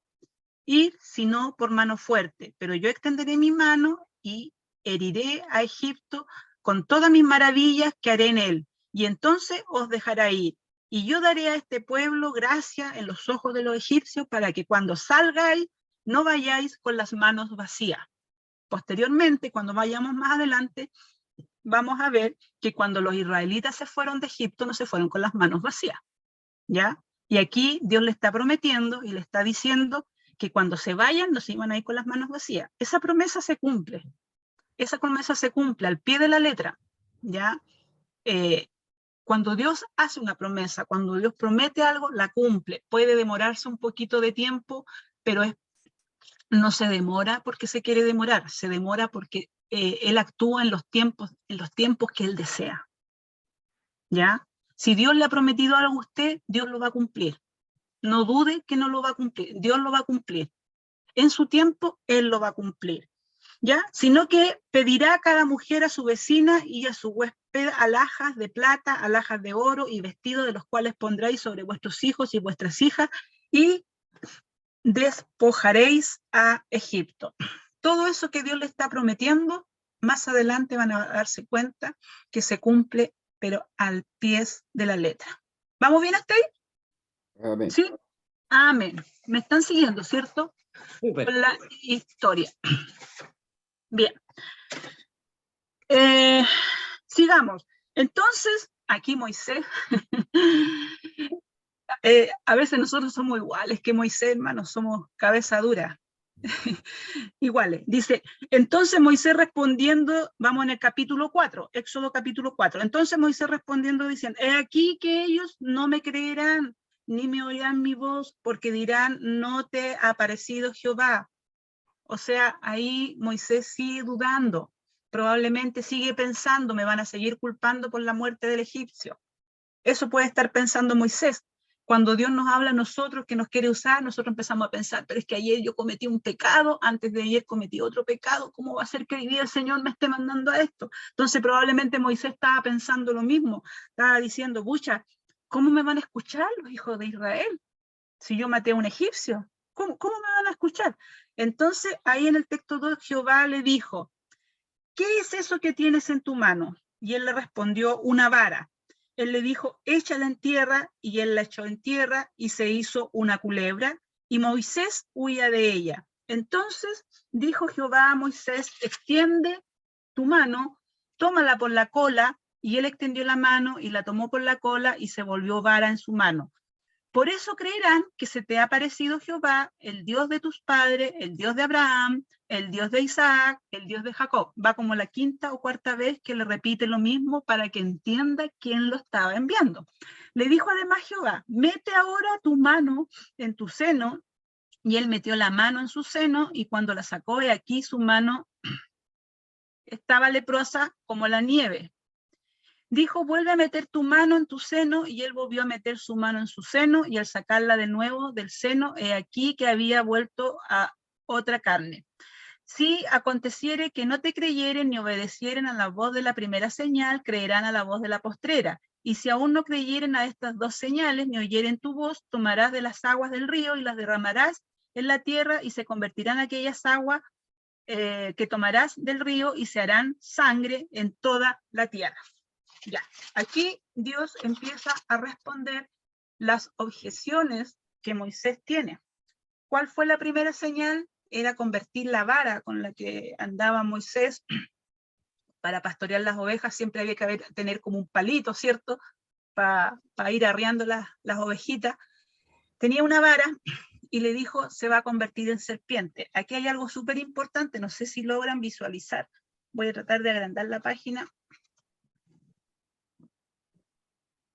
ir sino por mano fuerte, pero yo extenderé mi mano y heriré a Egipto con todas mis maravillas que haré en él, y entonces os dejará ir. Y yo daré a este pueblo gracia en los ojos de los egipcios para que cuando salgáis no vayáis con las manos vacías. Posteriormente, cuando vayamos más adelante, vamos a ver que cuando los israelitas se fueron de Egipto, no se fueron con las manos vacías, ¿ya? Y aquí Dios le está prometiendo y le está diciendo que cuando se vayan, no se iban a ir con las manos vacías. Esa promesa se cumple al pie de la letra, ¿ya? Cuando Dios hace una promesa, cuando Dios promete algo, la cumple. Puede demorarse un poquito de tiempo, pero no se demora porque se quiere demorar, se demora porque Él actúa en los tiempos que Él desea. ¿Ya? Si Dios le ha prometido algo a usted, Dios lo va a cumplir. No dude que no lo va a cumplir, Dios lo va a cumplir. En su tiempo, Él lo va a cumplir. ¿Ya? Sino que pedirá a cada mujer a su vecina y a su huésped alhajas de plata, alhajas de oro y vestidos de los cuales pondréis sobre vuestros hijos y vuestras hijas y despojaréis a Egipto. Todo eso que Dios le está prometiendo, más adelante van a darse cuenta que se cumple, pero al pie de la letra. ¿Vamos bien hasta ahí? Amén. ¿Sí? Amén. ¿Me están siguiendo, cierto? Súper. Con la historia. Bien. Sigamos. Entonces, aquí Moisés, a veces nosotros somos iguales que Moisés, hermanos, somos cabeza dura. Iguales. Dice, entonces Moisés respondiendo, vamos en el capítulo 4, Éxodo capítulo 4. Entonces Moisés respondiendo diciendo, he aquí que ellos no me creerán, ni me oirán mi voz, porque dirán, no te ha aparecido Jehová. O sea, ahí Moisés sigue dudando, probablemente sigue pensando, me van a seguir culpando por la muerte del egipcio. Eso puede estar pensando Moisés. Cuando Dios nos habla a nosotros, que nos quiere usar, nosotros empezamos a pensar, pero es que ayer yo cometí un pecado, antes de ayer cometí otro pecado, ¿cómo va a ser que hoy día el Señor me esté mandando a esto? Entonces probablemente Moisés estaba pensando lo mismo, estaba diciendo, pucha, ¿cómo me van a escuchar los hijos de Israel? Si yo maté a un egipcio, ¿cómo me van a escuchar? Entonces ahí en el texto 2 Jehová le dijo, ¿qué es eso que tienes en tu mano? Y él le respondió, una vara. Él le dijo, échala en tierra, y él la echó en tierra, y se hizo una culebra, y Moisés huía de ella. Entonces dijo Jehová a Moisés, extiende tu mano, tómala por la cola, y él extendió la mano, y la tomó por la cola, y se volvió vara en su mano. Por eso creerán que se te ha aparecido Jehová, el Dios de tus padres, el Dios de Abraham, el Dios de Isaac, el Dios de Jacob. Va como la quinta o cuarta vez que le repite lo mismo para que entienda quién lo estaba enviando. Le dijo además Jehová, mete ahora tu mano en tu seno, y él metió la mano en su seno, y cuando la sacó, he aquí su mano estaba leprosa como la nieve. Dijo, vuelve a meter tu mano en tu seno, y él volvió a meter su mano en su seno, y al sacarla de nuevo del seno, he aquí que había vuelto a otra carne. Si aconteciere que no te creyeren ni obedecieren a la voz de la primera señal, creerán a la voz de la postrera. Y si aún no creyeren a estas dos señales, ni oyeren tu voz, tomarás de las aguas del río y las derramarás en la tierra, y se convertirán aquellas aguas que tomarás del río, y se harán sangre en toda la tierra. Ya, aquí Dios empieza a responder las objeciones que Moisés tiene. ¿Cuál fue la primera señal? Era convertir la vara con la que andaba Moisés para pastorear las ovejas. Siempre había que tener como un palito, ¿cierto? Para ir arreando las ovejitas. Tenía una vara y le dijo, se va a convertir en serpiente. Aquí hay algo súper importante, no sé si logran visualizar. Voy a tratar de agrandar la página.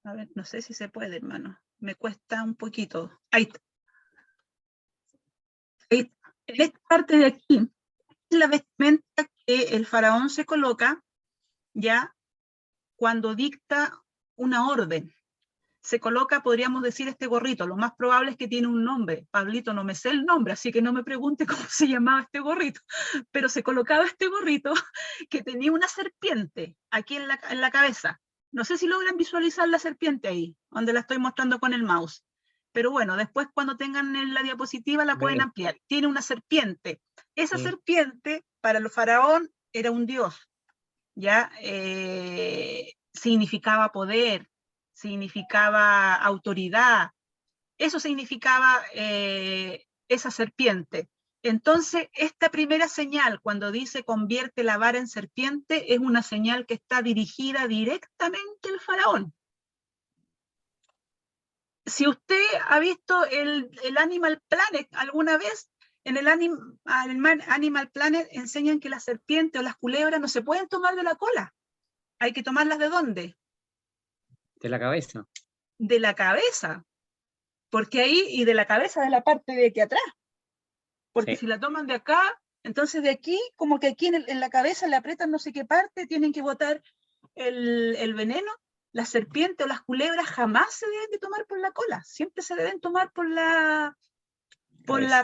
A ver, no sé si se puede, hermano. Me cuesta un poquito. Ahí está. Ahí está. En esta parte de aquí, es la vestimenta que el faraón se coloca, ya, cuando dicta una orden. Se coloca, podríamos decir, este gorrito. Lo más probable es que tiene un nombre. Pablito, no me sé el nombre, así que no me pregunte cómo se llamaba este gorrito. Pero se colocaba este gorrito que tenía una serpiente aquí en la cabeza. No sé si logran visualizar la serpiente ahí, donde la estoy mostrando con el mouse. Pero bueno, después cuando tengan en la diapositiva la pueden ampliar. Tiene una serpiente. Esa serpiente, para el faraón, era un dios. ¿Ya? Significaba poder, significaba autoridad. Eso significaba esa serpiente. Entonces, esta primera señal, cuando dice convierte la vara en serpiente, es una señal que está dirigida directamente al faraón. Si usted ha visto el Animal Planet alguna vez, en el Animal Planet enseñan que la serpiente o las culebras no se pueden tomar de la cola. Hay que tomarlas ¿de dónde? De la cabeza. De la cabeza. Porque ahí, y de la cabeza de la parte de aquí atrás. Porque si la toman de acá, entonces de aquí, como que aquí en la cabeza le aprietan no sé qué parte, tienen que botar el veneno. Las serpientes o las culebras jamás se deben de tomar por la cola, siempre se deben tomar por la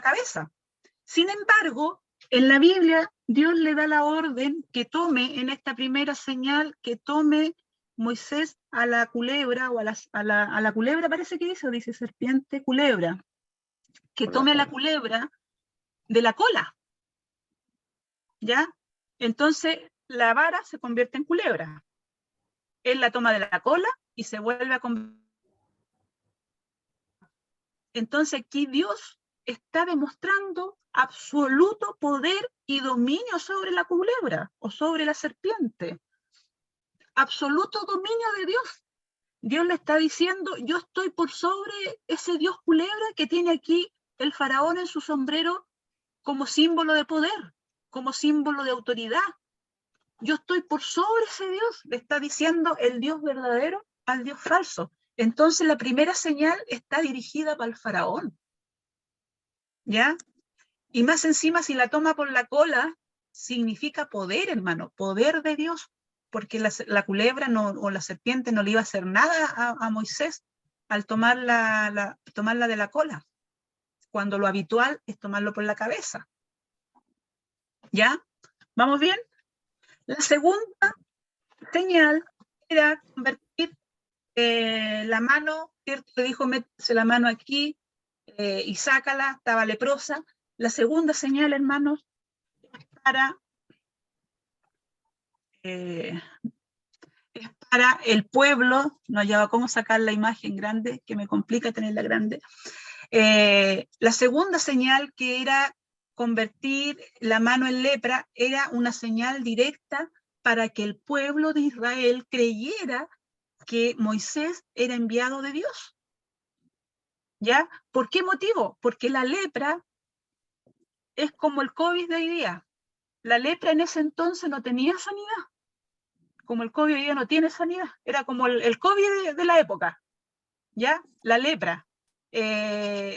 cabeza. Sin embargo, en la Biblia, Dios le da la orden que tome en esta primera señal, que tome Moisés a la culebra, o a la culebra parece que dice, o dice serpiente, culebra, que tome a la culebra de la cola, ¿ya? Entonces la vara se convierte en culebra. Él la toma de la cola y se vuelve a convertir. Entonces aquí Dios está demostrando absoluto poder y dominio sobre la culebra o sobre la serpiente. Absoluto dominio de Dios. Dios le está diciendo, yo estoy por sobre ese Dios culebra que tiene aquí el faraón en su sombrero como símbolo de poder, como símbolo de autoridad. Yo estoy por sobre ese Dios, le está diciendo el Dios verdadero al Dios falso. Entonces la primera señal está dirigida para el faraón. ¿Ya? Y más encima, si la toma por la cola, significa poder, hermano, poder de Dios, porque la culebra o la serpiente no le iba a hacer nada a Moisés al tomarla de la cola, cuando lo habitual es tomarlo por la cabeza. ¿Ya? ¿Vamos bien? La segunda señal era convertir la mano, ¿cierto? Le dijo, métese la mano aquí y sácala, estaba leprosa. La segunda señal, hermanos, es para el pueblo. No hallaba cómo sacar la imagen grande, que me complica tenerla grande. La segunda señal, que era convertir la mano en lepra, era una señal directa para que el pueblo de Israel creyera que Moisés era enviado de Dios. ¿Ya? ¿Por qué motivo? Porque la lepra es como el COVID de hoy día. La lepra en ese entonces no tenía sanidad. Como el COVID hoy día no tiene sanidad. Era como el COVID de la época. ¿Ya? La lepra.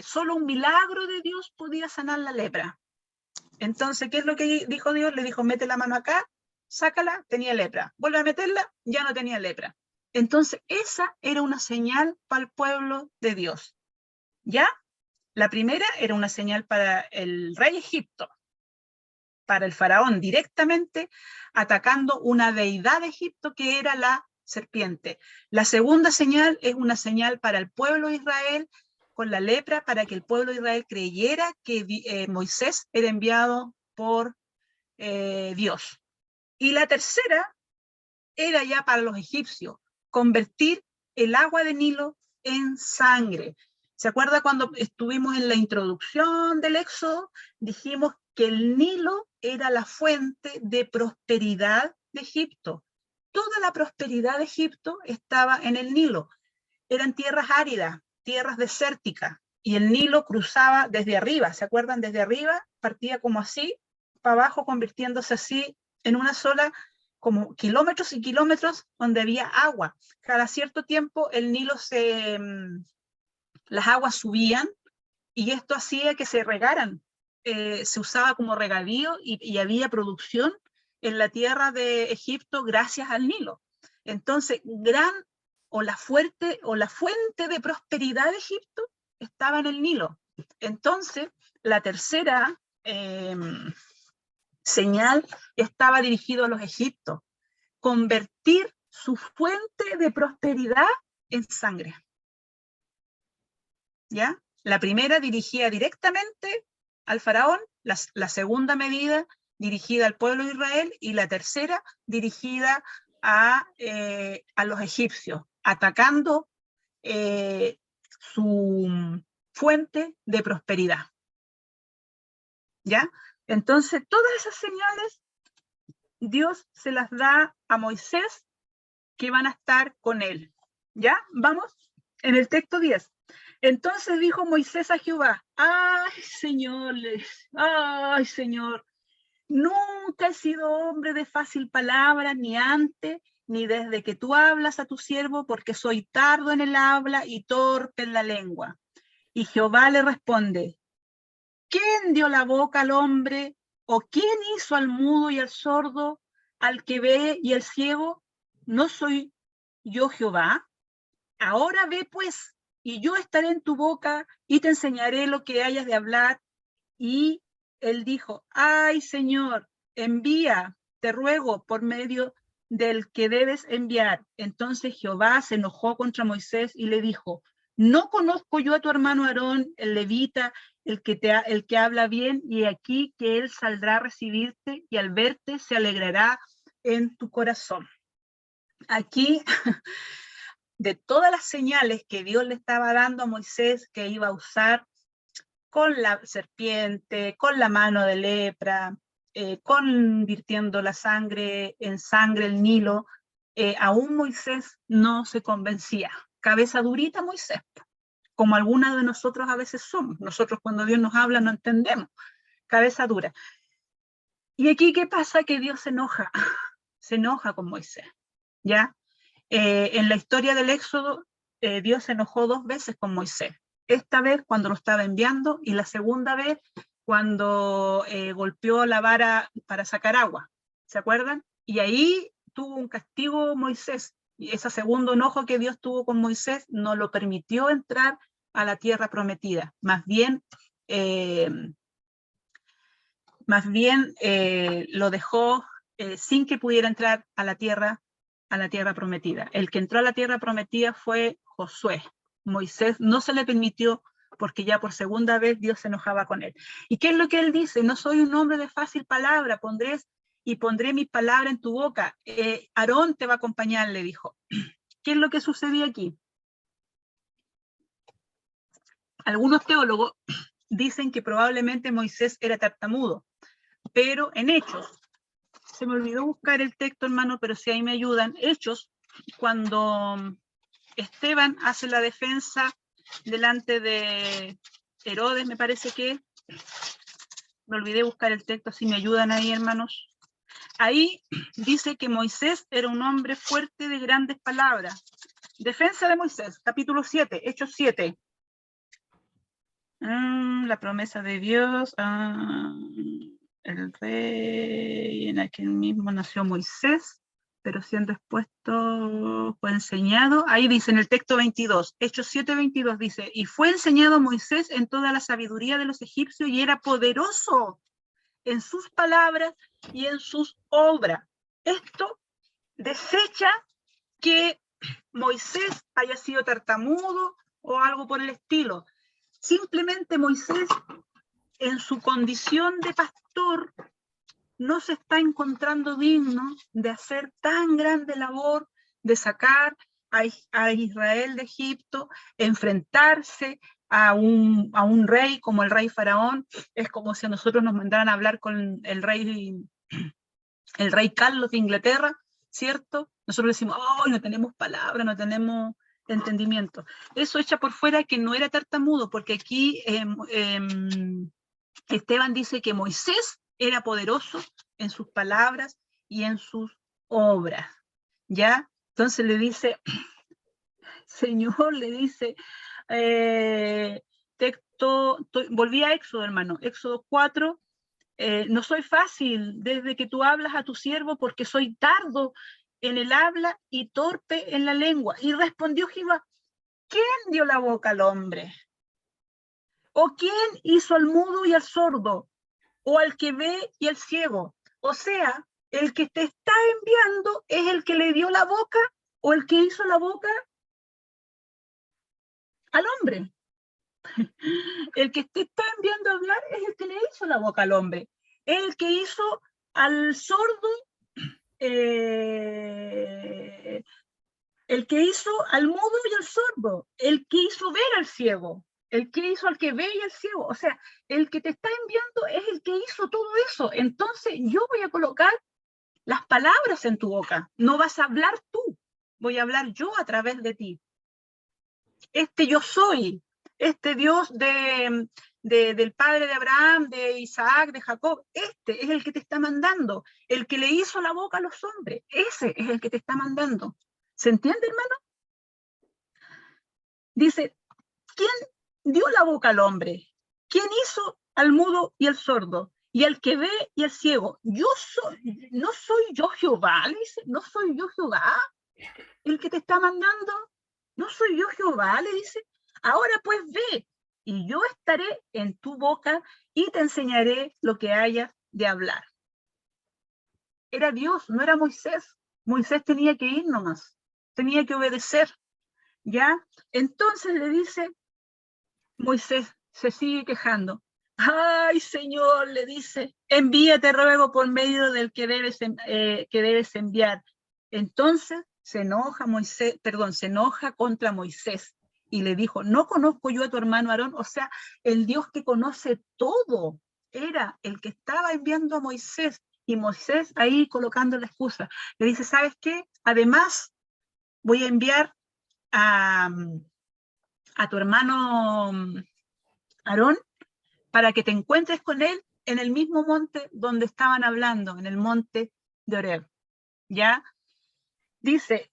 Solo un milagro de Dios podía sanar la lepra. Entonces, ¿qué es lo que dijo Dios? Le dijo, mete la mano acá, sácala, tenía lepra. Vuelve a meterla, ya no tenía lepra. Entonces, esa era una señal para el pueblo de Dios. ¿Ya? La primera era una señal para el rey Egipto, para el faraón, directamente atacando una deidad de Egipto que era la serpiente. La segunda señal es una señal para el pueblo de Israel con la lepra, para que el pueblo de Israel creyera que Moisés era enviado por Dios. Y la tercera era ya para los egipcios, convertir el agua de Nilo en sangre. ¿Se acuerda cuando estuvimos en la introducción del Éxodo? Dijimos que el Nilo era la fuente de prosperidad de Egipto. Toda la prosperidad de Egipto estaba en el Nilo. Eran tierras áridas, tierras desérticas, y el Nilo cruzaba desde arriba, ¿se acuerdan? Desde arriba partía como así, para abajo, convirtiéndose así en una sola, como kilómetros y kilómetros donde había agua. Cada cierto tiempo el Nilo las aguas subían, y esto hacía que se regaran. Se usaba como regadío y había producción en la tierra de Egipto gracias al Nilo. Entonces, la fuente de prosperidad de Egipto estaba en el Nilo. Entonces, la tercera señal estaba dirigido a los egipcios: convertir su fuente de prosperidad en sangre. ¿Ya? La primera dirigía directamente al faraón, la segunda medida dirigida al pueblo de Israel, y la tercera dirigida a los egipcios, atacando su fuente de prosperidad. ¿Ya? Entonces, todas esas señales Dios se las da a Moisés, que van a estar con él. ¿Ya? Vamos en el texto 10. Entonces dijo Moisés a Jehová: ay, Señor, nunca he sido hombre de fácil palabra, ni antes, ni desde que tú hablas a tu siervo, porque soy tardo en el habla y torpe en la lengua. Y Jehová le responde: ¿quién dio la boca al hombre? ¿O quién hizo al mudo y al sordo, al que ve y al ciego? ¿No soy yo Jehová? Ahora ve pues, y yo estaré en tu boca y te enseñaré lo que hayas de hablar. Y él dijo: ay, Señor, envía, te ruego, por medio del que debes enviar. Entonces Jehová se enojó contra Moisés y le dijo: ¿no conozco yo a tu hermano Aarón, el levita, el que habla bien? Y aquí que él saldrá a recibirte, y al verte se alegrará en tu corazón. Aquí, de todas las señales que Dios le estaba dando a Moisés, que iba a usar con la serpiente, con la mano de lepra, convirtiendo la sangre en sangre, el Nilo, aún Moisés no se convencía. Cabeza durita Moisés, como algunas de nosotros a veces somos. Nosotros cuando Dios nos habla no entendemos. Cabeza dura. Y aquí, ¿qué pasa? Que Dios se enoja con Moisés, ¿ya? En la historia del Éxodo, Dios se enojó 2 veces con Moisés. Esta vez cuando lo estaba enviando, y la segunda vez cuando golpeó la vara para sacar agua. ¿Se acuerdan? Y ahí tuvo un castigo Moisés. Y ese segundo enojo que Dios tuvo con Moisés no lo permitió entrar a la tierra prometida. Más bien lo dejó sin que pudiera entrar a la tierra prometida. El que entró a la tierra prometida fue Josué. Moisés no se le permitió, porque ya por segunda vez Dios se enojaba con él. ¿Y qué es lo que él dice? No soy un hombre de fácil palabra, pondré mis palabras en tu boca. Aarón te va a acompañar, le dijo. ¿Qué es lo que sucedió aquí? Algunos teólogos dicen que probablemente Moisés era tartamudo, pero en Hechos, se me olvidó buscar el texto, hermano, pero si ahí me ayudan, Hechos, cuando Esteban hace la defensa delante de Herodes, me parece que, me olvidé buscar el texto, si me ayudan ahí, hermanos. Ahí dice que Moisés era un hombre fuerte de grandes palabras. Defensa de Moisés, capítulo 7, Hechos 7. La promesa de Dios, el rey, en aquel mismo nació Moisés, pero siendo expuesto fue enseñado. Ahí dice en el texto 22, Hechos 7, 22 dice, y fue enseñado a Moisés en toda la sabiduría de los egipcios y era poderoso en sus palabras y en sus obras. Esto desecha que Moisés haya sido tartamudo o algo por el estilo. Simplemente Moisés, en su condición de pastor, no se está encontrando digno de hacer tan grande labor de sacar a Israel de Egipto, enfrentarse a un rey como el rey Faraón. Es como si a nosotros nos mandaran a hablar con el rey Carlos de Inglaterra, ¿cierto? Nosotros decimos, oh, no tenemos palabra, no tenemos entendimiento. Eso echa por fuera que no era tartamudo, porque aquí Esteban dice que Moisés era poderoso en sus palabras y en sus obras, ¿ya? Entonces le dice, Señor, le dice, volví a Éxodo, hermano, Éxodo 4, no soy fácil desde que tú hablas a tu siervo porque soy tardo en el habla y torpe en la lengua. Y respondió Jehová, ¿quién dio la boca al hombre? ¿O quién hizo al mudo y al sordo? ¿O al que ve y al ciego? O sea, el que te está enviando es el que le dio la boca o el que hizo la boca al hombre. El que te está enviando a hablar es el que le hizo la boca al hombre. El que hizo al sordo, el que hizo al mudo y al sordo, el que hizo ver al ciego, el que hizo al que ve y al ciego. O sea, el que te está enviando es el que hizo todo eso. Entonces yo voy a colocar las palabras en tu boca. No vas a hablar tú, voy a hablar yo a través de ti. Este yo soy, este Dios del padre de Abraham, de Isaac, de Jacob, este es el que te está mandando, el que le hizo la boca a los hombres, ese es el que te está mandando. ¿Se entiende, hermano? Dice, ¿quién dio la boca al hombre? ¿Quién hizo al mudo y al sordo? Y al que ve y al ciego. No soy yo Jehová, le dice, no soy yo Jehová el que te está mandando. No soy yo Jehová, le dice. Ahora pues ve, y yo estaré en tu boca y te enseñaré lo que hayas de hablar. Era Dios, no era Moisés. Moisés tenía que ir nomás, tenía que obedecer, ¿ya? Entonces le dice, Moisés se sigue quejando. Ay, Señor, le dice, envíate, ruego, por medio del que debes enviar. Entonces se enoja contra Moisés y le dijo, ¿no conozco yo a tu hermano Aarón? O sea, el Dios que conoce todo era el que estaba enviando a Moisés, y Moisés ahí colocando la excusa. Le dice, ¿sabes qué? Además, voy a enviar a tu hermano Aarón para que te encuentres con él en el mismo monte donde estaban hablando, en el monte de Horeb. ¿Ya? Dice,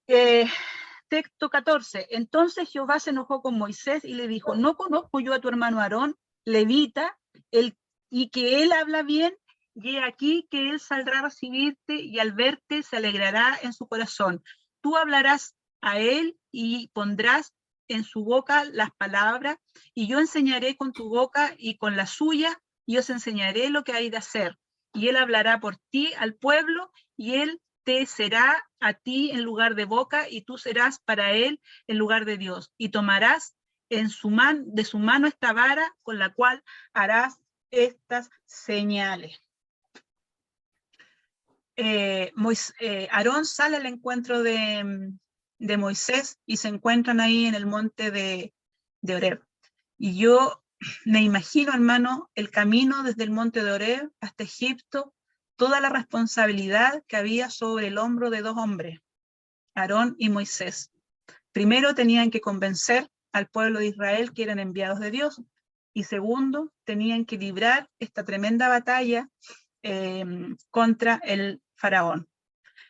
texto 14, entonces Jehová se enojó con Moisés y le dijo, ¿no conozco yo a tu hermano Aarón, levita, y que él habla bien? Y he aquí que él saldrá a recibirte y al verte se alegrará en su corazón. Tú hablarás a él y pondrás en su boca las palabras, y yo enseñaré con tu boca y con la suya, y os enseñaré lo que hay de hacer. Y él hablará por ti al pueblo, y él te será a ti en lugar de boca, y tú serás para él en lugar de Dios. Y tomarás de su mano esta vara con la cual harás estas señales. Aarón sale al encuentro de Moisés y se encuentran ahí en el monte de Horeb. Y yo me imagino, hermano, el camino desde el monte de Horeb hasta Egipto, toda la responsabilidad que había sobre el hombro de dos hombres, Aarón y Moisés. Primero tenían que convencer al pueblo de Israel que eran enviados de Dios. Y segundo, tenían que librar esta tremenda batalla contra el faraón.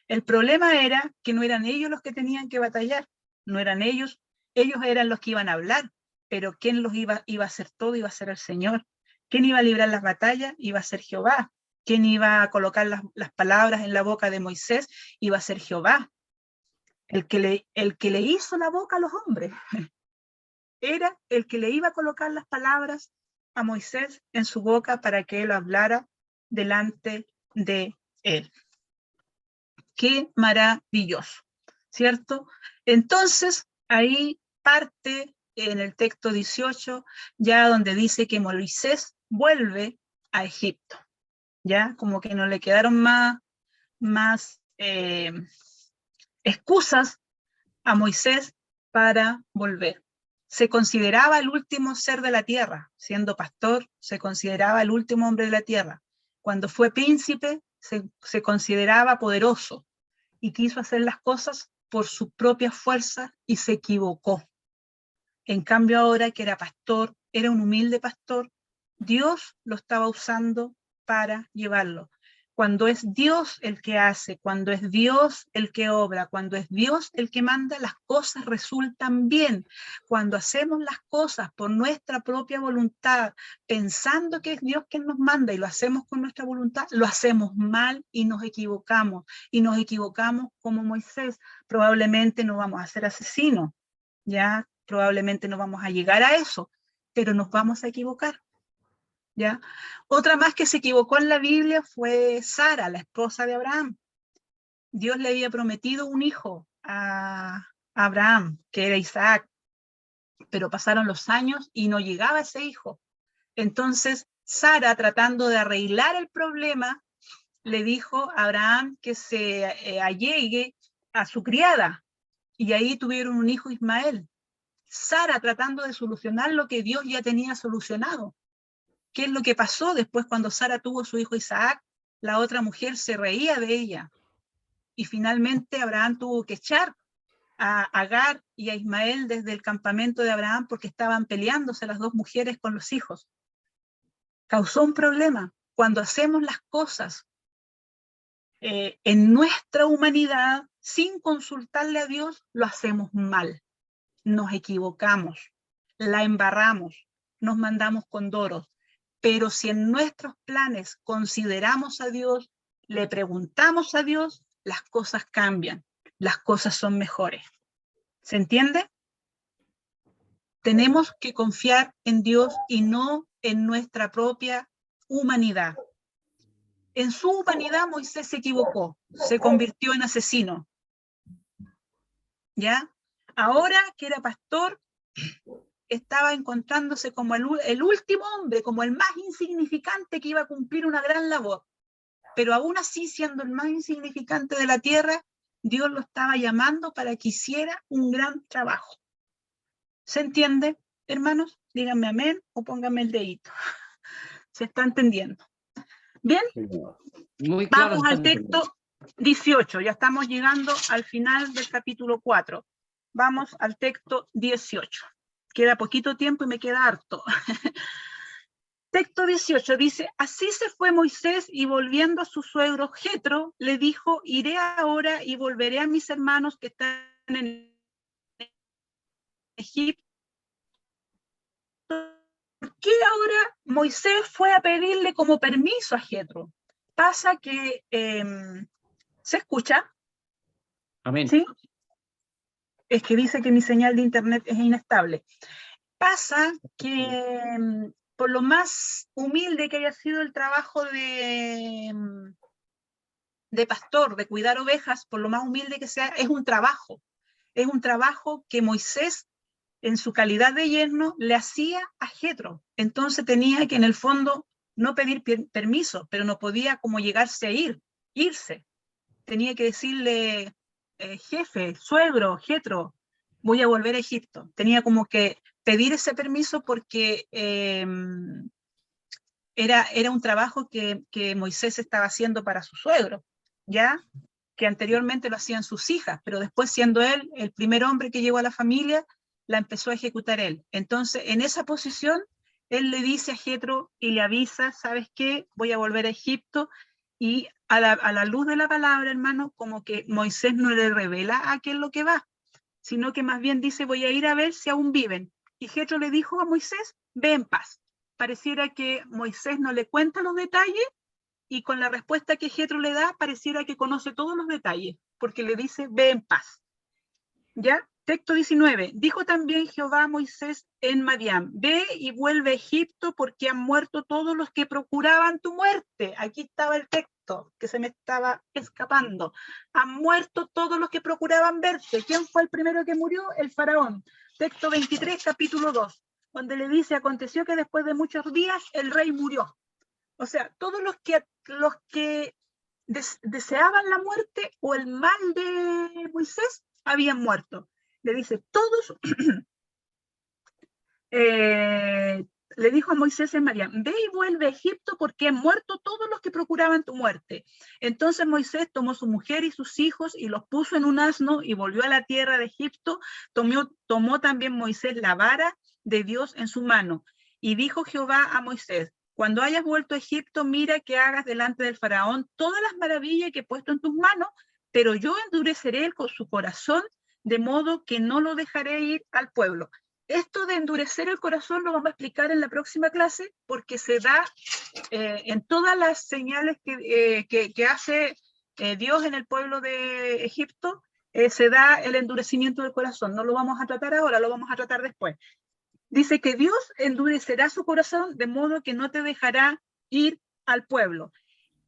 El problema era que no eran ellos los que tenían que batallar, no eran ellos eran los que iban a hablar, pero ¿quién los iba a hacer todo? Iba a ser el Señor. ¿Quién iba a librar las batallas? Iba a ser Jehová. ¿Quién iba a colocar las palabras en la boca de Moisés? Iba a ser Jehová. El que le hizo la boca a los hombres. Era el que le iba a colocar las palabras a Moisés en su boca para que él hablara delante de él. Qué maravilloso, ¿cierto? Entonces, ahí parte en el texto 18, ya donde dice que Moisés vuelve a Egipto, ya como que no le quedaron más excusas a Moisés para volver. Se consideraba el último ser de la tierra, siendo pastor, se consideraba el último hombre de la tierra. Cuando fue príncipe, se consideraba poderoso y quiso hacer las cosas por su propia fuerza y se equivocó. En cambio ahora que era pastor, era un humilde pastor, Dios lo estaba usando para llevarlo. Cuando es Dios el que hace, cuando es Dios el que obra, cuando es Dios el que manda, las cosas resultan bien. Cuando hacemos las cosas por nuestra propia voluntad, pensando que es Dios quien nos manda y lo hacemos con nuestra voluntad, lo hacemos mal y nos equivocamos. Y nos equivocamos como Moisés. Probablemente no vamos a ser asesinos, ya probablemente no vamos a llegar a eso, pero nos vamos a equivocar. ¿Ya? Otra más que se equivocó en la Biblia fue Sara, la esposa de Abraham. Dios le había prometido un hijo a Abraham, que era Isaac, pero pasaron los años y no llegaba ese hijo. Entonces, Sara, tratando de arreglar el problema, le dijo a Abraham que se allegue a su criada, y ahí tuvieron un hijo, Ismael. Sara tratando de solucionar lo que Dios ya tenía solucionado. ¿Qué es lo que pasó después cuando Sara tuvo su hijo Isaac? La otra mujer se reía de ella. Y finalmente Abraham tuvo que echar a Agar y a Ismael desde el campamento de Abraham porque estaban peleándose las dos mujeres con los hijos. Causó un problema. Cuando hacemos las cosas en nuestra humanidad, sin consultarle a Dios, lo hacemos mal. Nos equivocamos, la embarramos, nos mandamos condoros. Pero si en nuestros planes consideramos a Dios, le preguntamos a Dios, las cosas cambian, las cosas son mejores. ¿Se entiende? Tenemos que confiar en Dios y no en nuestra propia humanidad. En su humanidad Moisés se equivocó, se convirtió en asesino. ¿Ya? Ahora que era pastor, estaba encontrándose como el último hombre, como el más insignificante que iba a cumplir una gran labor. Pero aún así, siendo el más insignificante de la tierra, Dios lo estaba llamando para que hiciera un gran trabajo. ¿Se entiende, hermanos? Díganme amén o pónganme el dedito. ¿Se está entendiendo? Bien, Muy claro. vamos al texto 18. Ya estamos llegando al final del capítulo 4. Vamos al texto 18. Queda poquito tiempo y me queda harto. Texto 18 dice, así se fue Moisés y volviendo a su suegro Jetro, le dijo, iré ahora y volveré a mis hermanos que están en Egipto. ¿Por qué ahora Moisés fue a pedirle como permiso a Jetro? Pasa que, ¿se escucha? Amén. ¿Sí? Es que dice que mi señal de internet es inestable. Pasa que por lo más humilde que haya sido el trabajo de pastor, de cuidar ovejas, por lo más humilde que sea, es un trabajo. Es un trabajo que Moisés, en su calidad de yerno, le hacía a Jetro. Entonces tenía que, en el fondo, no pedir permiso, pero no podía como llegarse a irse. Tenía que decirle, jefe, suegro, Jetro, voy a volver a Egipto. Tenía como que pedir ese permiso porque era un trabajo que Moisés estaba haciendo para su suegro, ¿ya? Que anteriormente lo hacían sus hijas, pero después, siendo él el primer hombre que llegó a la familia, la empezó a ejecutar él. Entonces, en esa posición, él le dice a Jetro y le avisa, ¿sabes qué? Voy a volver a Egipto, y a la luz de la palabra, hermano, como que Moisés no le revela a qué es lo que va, sino que más bien dice, voy a ir a ver si aún viven. Y Jetro le dijo a Moisés, ve en paz. Pareciera que Moisés no le cuenta los detalles, y con la respuesta que Jetro le da, pareciera que conoce todos los detalles, porque le dice, ve en paz. ¿Ya? Texto 19. Dijo también Jehová a Moisés en Madián, ve y vuelve a Egipto, porque han muerto todos los que procuraban tu muerte. Aquí estaba el texto que se me estaba escapando. Han muerto todos los que procuraban verte. ¿Quién fue el primero que murió? El faraón. Texto 23, capítulo 2, donde le dice, aconteció que después de muchos días el rey murió. O sea, todos los que deseaban la muerte o el mal de Moisés habían muerto. Le dice, todos, le dijo a Moisés en Madián, ve y vuelve a Egipto, porque han muerto todos los que procuraban tu muerte. Entonces Moisés tomó su mujer y sus hijos y los puso en un asno y volvió a la tierra de Egipto. Tomó también Moisés la vara de Dios en su mano. Y dijo Jehová a Moisés, cuando hayas vuelto a Egipto, mira que hagas delante del faraón todas las maravillas que he puesto en tus manos, pero yo endureceré su corazón, de modo que no lo dejaré ir al pueblo. Esto de endurecer el corazón lo vamos a explicar en la próxima clase, porque se da en todas las señales que hace Dios en el pueblo de Egipto, se da el endurecimiento del corazón. No lo vamos a tratar ahora, lo vamos a tratar después. Dice que Dios endurecerá su corazón, de modo que no te dejará ir al pueblo.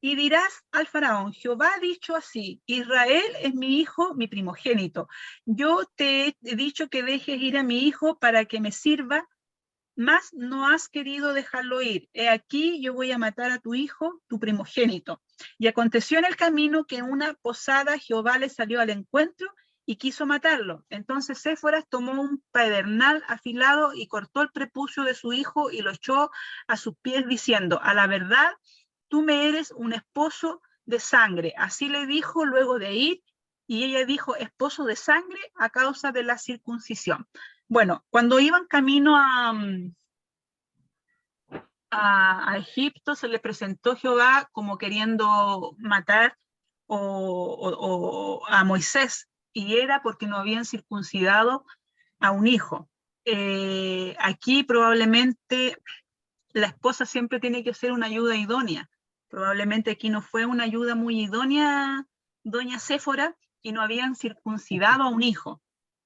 Y dirás al faraón, Jehová ha dicho así, Israel es mi hijo, mi primogénito. Yo te he dicho que dejes ir a mi hijo para que me sirva, mas no has querido dejarlo ir. He aquí, yo voy a matar a tu hijo, tu primogénito. Y aconteció en el camino que en una posada Jehová le salió al encuentro y quiso matarlo. Entonces Séforas tomó un pedernal afilado y cortó el prepucio de su hijo y lo echó a sus pies, diciendo, a la verdad, tú me eres un esposo de sangre. Así le dijo luego de ir, y ella dijo, esposo de sangre a causa de la circuncisión. Bueno, cuando iban camino a Egipto, se le presentó Jehová como queriendo matar a Moisés, y era porque no habían circuncidado a un hijo. Aquí probablemente la esposa siempre tiene que ser una ayuda idónea. Probablemente aquí no fue una ayuda muy idónea doña Séfora, y no habían circuncidado a un hijo,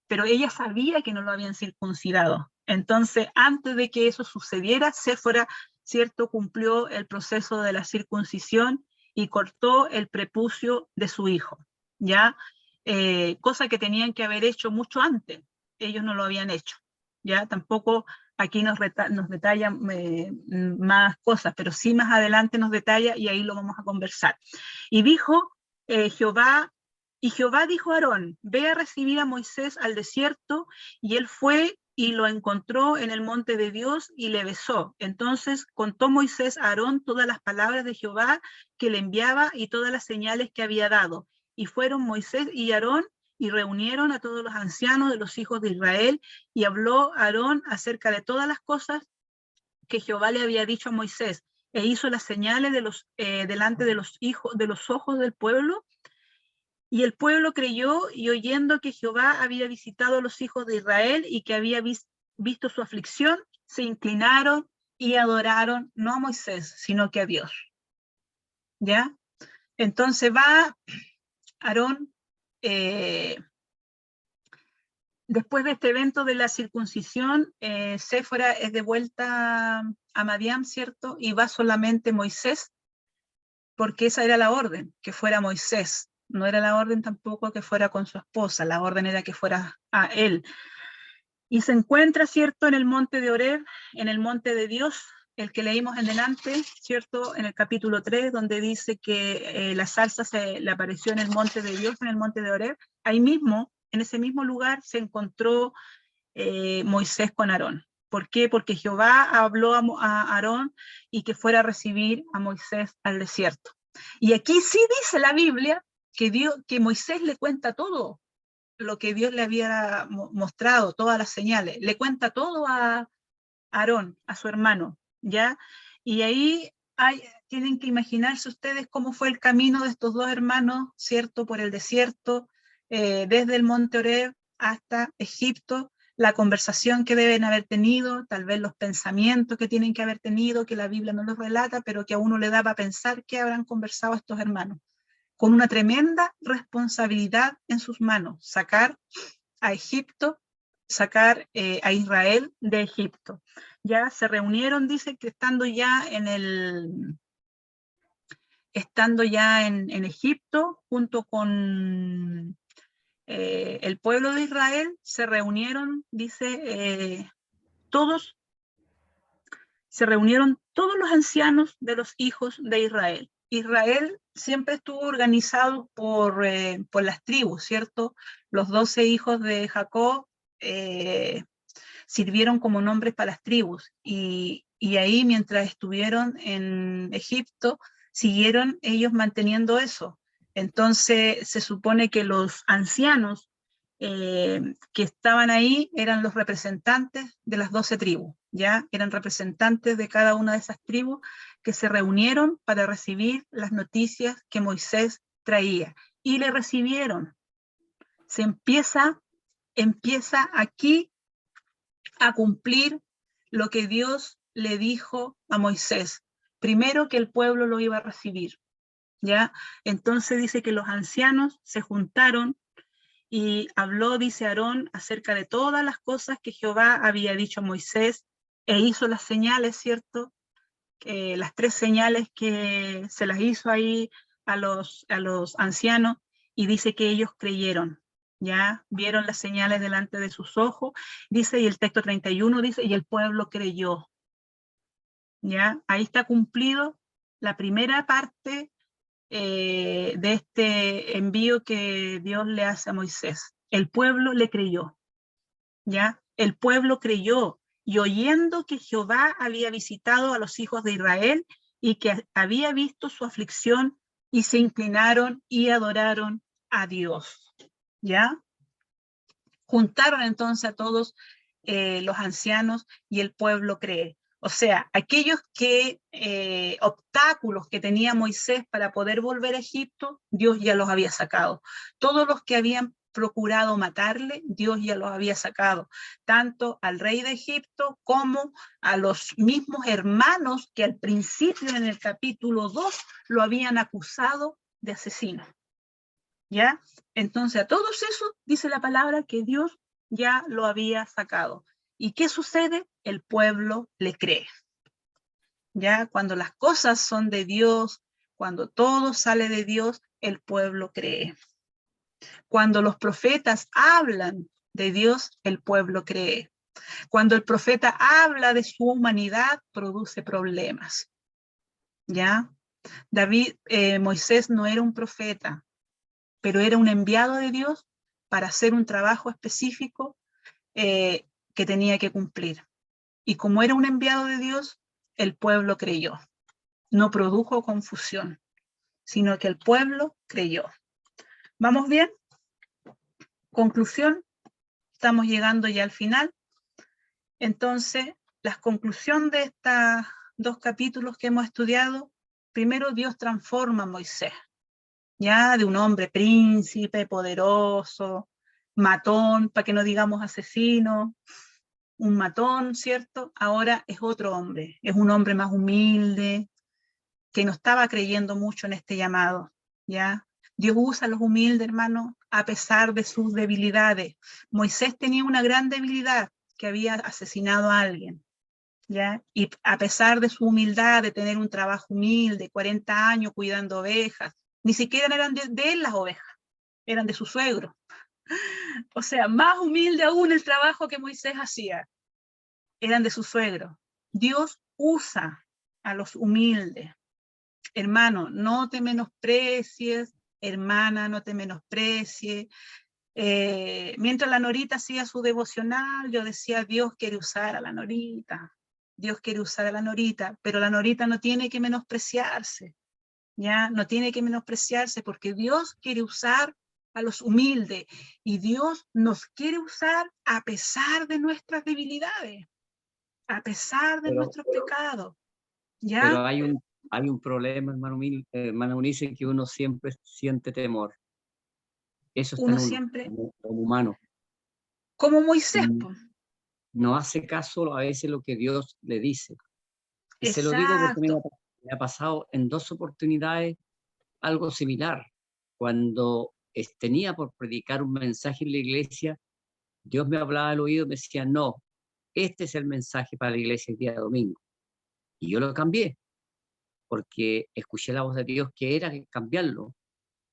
pero ella sabía que no lo habían circuncidado. Entonces, antes de que eso sucediera, Séfora, ¿cierto?, cumplió el proceso de la circuncisión y cortó el prepucio de su hijo, ¿ya? Cosa que tenían que haber hecho mucho antes. Ellos no lo habían hecho, ¿ya? Tampoco aquí nos detalla más cosas, pero sí más adelante nos detalla, y ahí lo vamos a conversar. Y dijo Jehová dijo a Aarón, ve a recibir a Moisés al desierto, y él fue y lo encontró en el monte de Dios y le besó. Entonces contó Moisés a Aarón todas las palabras de Jehová que le enviaba y todas las señales que había dado. Y fueron Moisés y Aarón y reunieron a todos los ancianos de los hijos de Israel, y habló Aarón acerca de todas las cosas que Jehová le había dicho a Moisés, e hizo las señales delante de los ojos del pueblo. Y el pueblo creyó, y oyendo que Jehová había visitado a los hijos de Israel y que había visto su aflicción, se inclinaron y adoraron no a Moisés, sino que a Dios. ¿Ya? Entonces va Aarón, después de este evento de la circuncisión, Séfora es de vuelta a Madián, ¿cierto? Y va solamente Moisés, porque esa era la orden, que fuera Moisés. No era la orden tampoco que fuera con su esposa, la orden era que fuera a él. Y se encuentra, ¿cierto?, en el monte de Horeb, en el monte de Dios, el que leímos en delante, ¿cierto?, en el capítulo 3, donde dice que la zarza le apareció en el monte de Dios, en el monte de Horeb. Ahí mismo, en ese mismo lugar, se encontró Moisés con Aarón. ¿Por qué? Porque Jehová habló a Aarón y que fuera a recibir a Moisés al desierto. Y aquí sí dice la Biblia que Moisés le cuenta todo. lo que Dios le había mostrado, todas las señales. Le cuenta todo a Aarón, a su hermano, ¿ya? Y ahí tienen que imaginarse ustedes cómo fue el camino de estos dos hermanos, ¿cierto? Por el desierto, desde el monte Horeb hasta Egipto, la conversación que deben haber tenido, tal vez los pensamientos que tienen que haber tenido, que la Biblia no los relata, pero que a uno le da para pensar que habrán conversado estos hermanos, con una tremenda responsabilidad en sus manos, sacar a Egipto, sacar a Israel de Egipto. Ya se reunieron, dice que estando ya en Egipto, junto con el pueblo de Israel, se reunieron, dice, se reunieron todos los ancianos de los hijos de Israel. Israel siempre estuvo organizado por las tribus, ¿cierto? Los 12 hijos de Jacob sirvieron como nombres para las tribus, y ahí mientras estuvieron en Egipto, siguieron ellos manteniendo eso. Entonces se supone que los ancianos que estaban ahí eran los representantes de las 12 tribus, ¿ya? Eran representantes de cada una de esas tribus que se reunieron para recibir las noticias que Moisés traía, y le recibieron. Se empieza aquí a cumplir lo que Dios le dijo a Moisés. Primero, que el pueblo lo iba a recibir, ¿ya? Entonces dice que los ancianos se juntaron y habló, dice Aarón, acerca de todas las cosas que Jehová había dicho a Moisés, e hizo las señales, ¿cierto? Las 3 señales que se las hizo ahí a los ancianos, y dice que ellos creyeron, ya vieron las señales delante de sus ojos, dice, y el texto 31 dice, y el pueblo creyó, ya, ahí está cumplido la primera parte de este envío que Dios le hace a Moisés. El pueblo le creyó, ya, el pueblo creyó, y oyendo que Jehová había visitado a los hijos de Israel y que había visto su aflicción, y se inclinaron y adoraron a Dios, ¿ya? Juntaron entonces a todos los ancianos, y el pueblo cree. O sea, aquellos obstáculos que tenía Moisés para poder volver a Egipto, Dios ya los había sacado. Todos los que habían procurado matarle, Dios ya los había sacado, tanto al rey de Egipto como a los mismos hermanos que al principio, en el capítulo 2, lo habían acusado de asesino, ¿ya? Entonces a todos esos dice la palabra que Dios ya lo había sacado. ¿Y qué sucede? El pueblo le cree, ¿ya? Cuando las cosas son de Dios, cuando todo sale de Dios, el pueblo cree. Cuando los profetas hablan de Dios, el pueblo cree. Cuando el profeta habla de su humanidad, produce problemas, ¿ya? Moisés no era un profeta, pero era un enviado de Dios para hacer un trabajo específico que tenía que cumplir. Y como era un enviado de Dios, el pueblo creyó. No produjo confusión, sino que el pueblo creyó. ¿Vamos bien? Conclusión, estamos llegando ya al final. Entonces, la conclusión de estos 2 capítulos que hemos estudiado: primero, Dios transforma a Moisés, ya de un hombre príncipe, poderoso, matón, para que no digamos asesino, un matón, ¿cierto? Ahora es otro hombre, es un hombre más humilde, que no estaba creyendo mucho en este llamado, ¿ya? Dios usa a los humildes, hermanos, a pesar de sus debilidades. Moisés tenía una gran debilidad, que había asesinado a alguien, ¿ya? Y a pesar de su humildad, de tener un trabajo humilde, 40 años cuidando ovejas, ni siquiera eran de él las ovejas, eran de su suegro. O sea, más humilde aún el trabajo que Moisés hacía, eran de su suegro. Dios usa a los humildes. Hermano, no te menosprecies, hermana, no te menosprecies. Mientras la Norita hacía su devocional, yo decía, Dios quiere usar a la Norita, Dios quiere usar a la Norita, pero la Norita no tiene que menospreciarse, ¿ya? No tiene que menospreciarse, porque Dios quiere usar a los humildes. Y Dios nos quiere usar a pesar de nuestras debilidades, a pesar de Pero- nuestros pecados. ¿Ya? Pero hay un problema, hermano Unice, que uno siempre siente temor. Eso está Uno en uno, siempre, como humano. como Moisés, Mm, po. No hace caso a veces lo que Dios le dice. Y se lo digo porque Exacto. me ha pasado en 2 oportunidades algo similar. Cuando tenía por predicar un mensaje en la iglesia, Dios me hablaba al oído y me decía, no, este es el mensaje para la iglesia el día domingo. Y yo lo cambié, porque escuché la voz de Dios que era cambiarlo,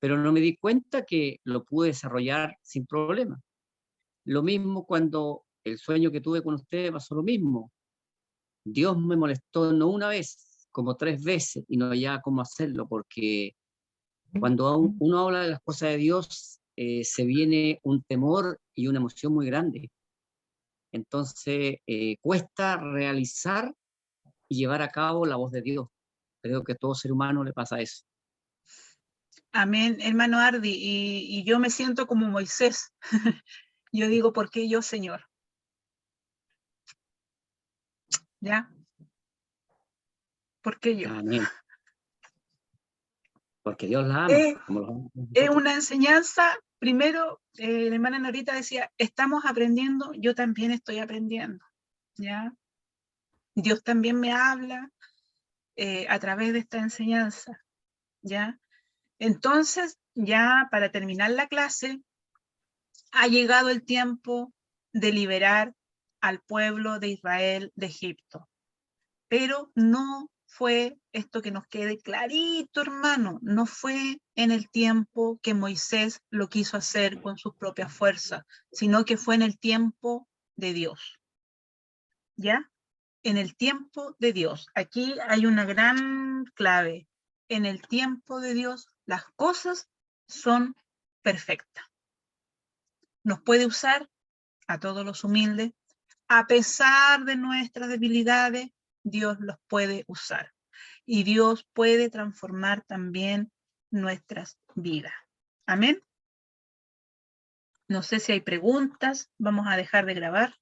pero no me di cuenta que lo pude desarrollar sin problema. Lo mismo cuando el sueño que tuve con ustedes pasó lo mismo. Dios me molestó no una vez, como 3 veces, y no hallaba cómo hacerlo, porque cuando uno habla de las cosas de Dios, se viene un temor y una emoción muy grande. Entonces, cuesta realizar y llevar a cabo la voz de Dios. Creo que a todo ser humano le pasa eso. Amén, hermano Ardi. Y yo me siento como Moisés. Yo digo, ¿por qué yo, Señor? ¿Ya? ¿Por qué yo? Amén. Porque Dios la ama, Es, como lo amamos es nosotros. una enseñanza, primero, la hermana Norita decía, estamos aprendiendo, yo también estoy aprendiendo, ¿ya? Dios también me habla a través de esta enseñanza, ¿ya? Entonces, ya para terminar la clase, ha llegado el tiempo de liberar al pueblo de Israel de Egipto. Pero no fue esto que nos quede clarito, hermano, no fue en el tiempo que Moisés lo quiso hacer con sus propias fuerzas, sino que fue en el tiempo de Dios. ¿Ya? En el tiempo de Dios. Aquí hay una gran clave. En el tiempo de Dios, las cosas son perfectas. Nos puede usar a todos los humildes. A pesar de nuestras debilidades, Dios los puede usar. Y Dios puede transformar también nuestras vidas. Amén. No sé si hay preguntas. Vamos a dejar de grabar.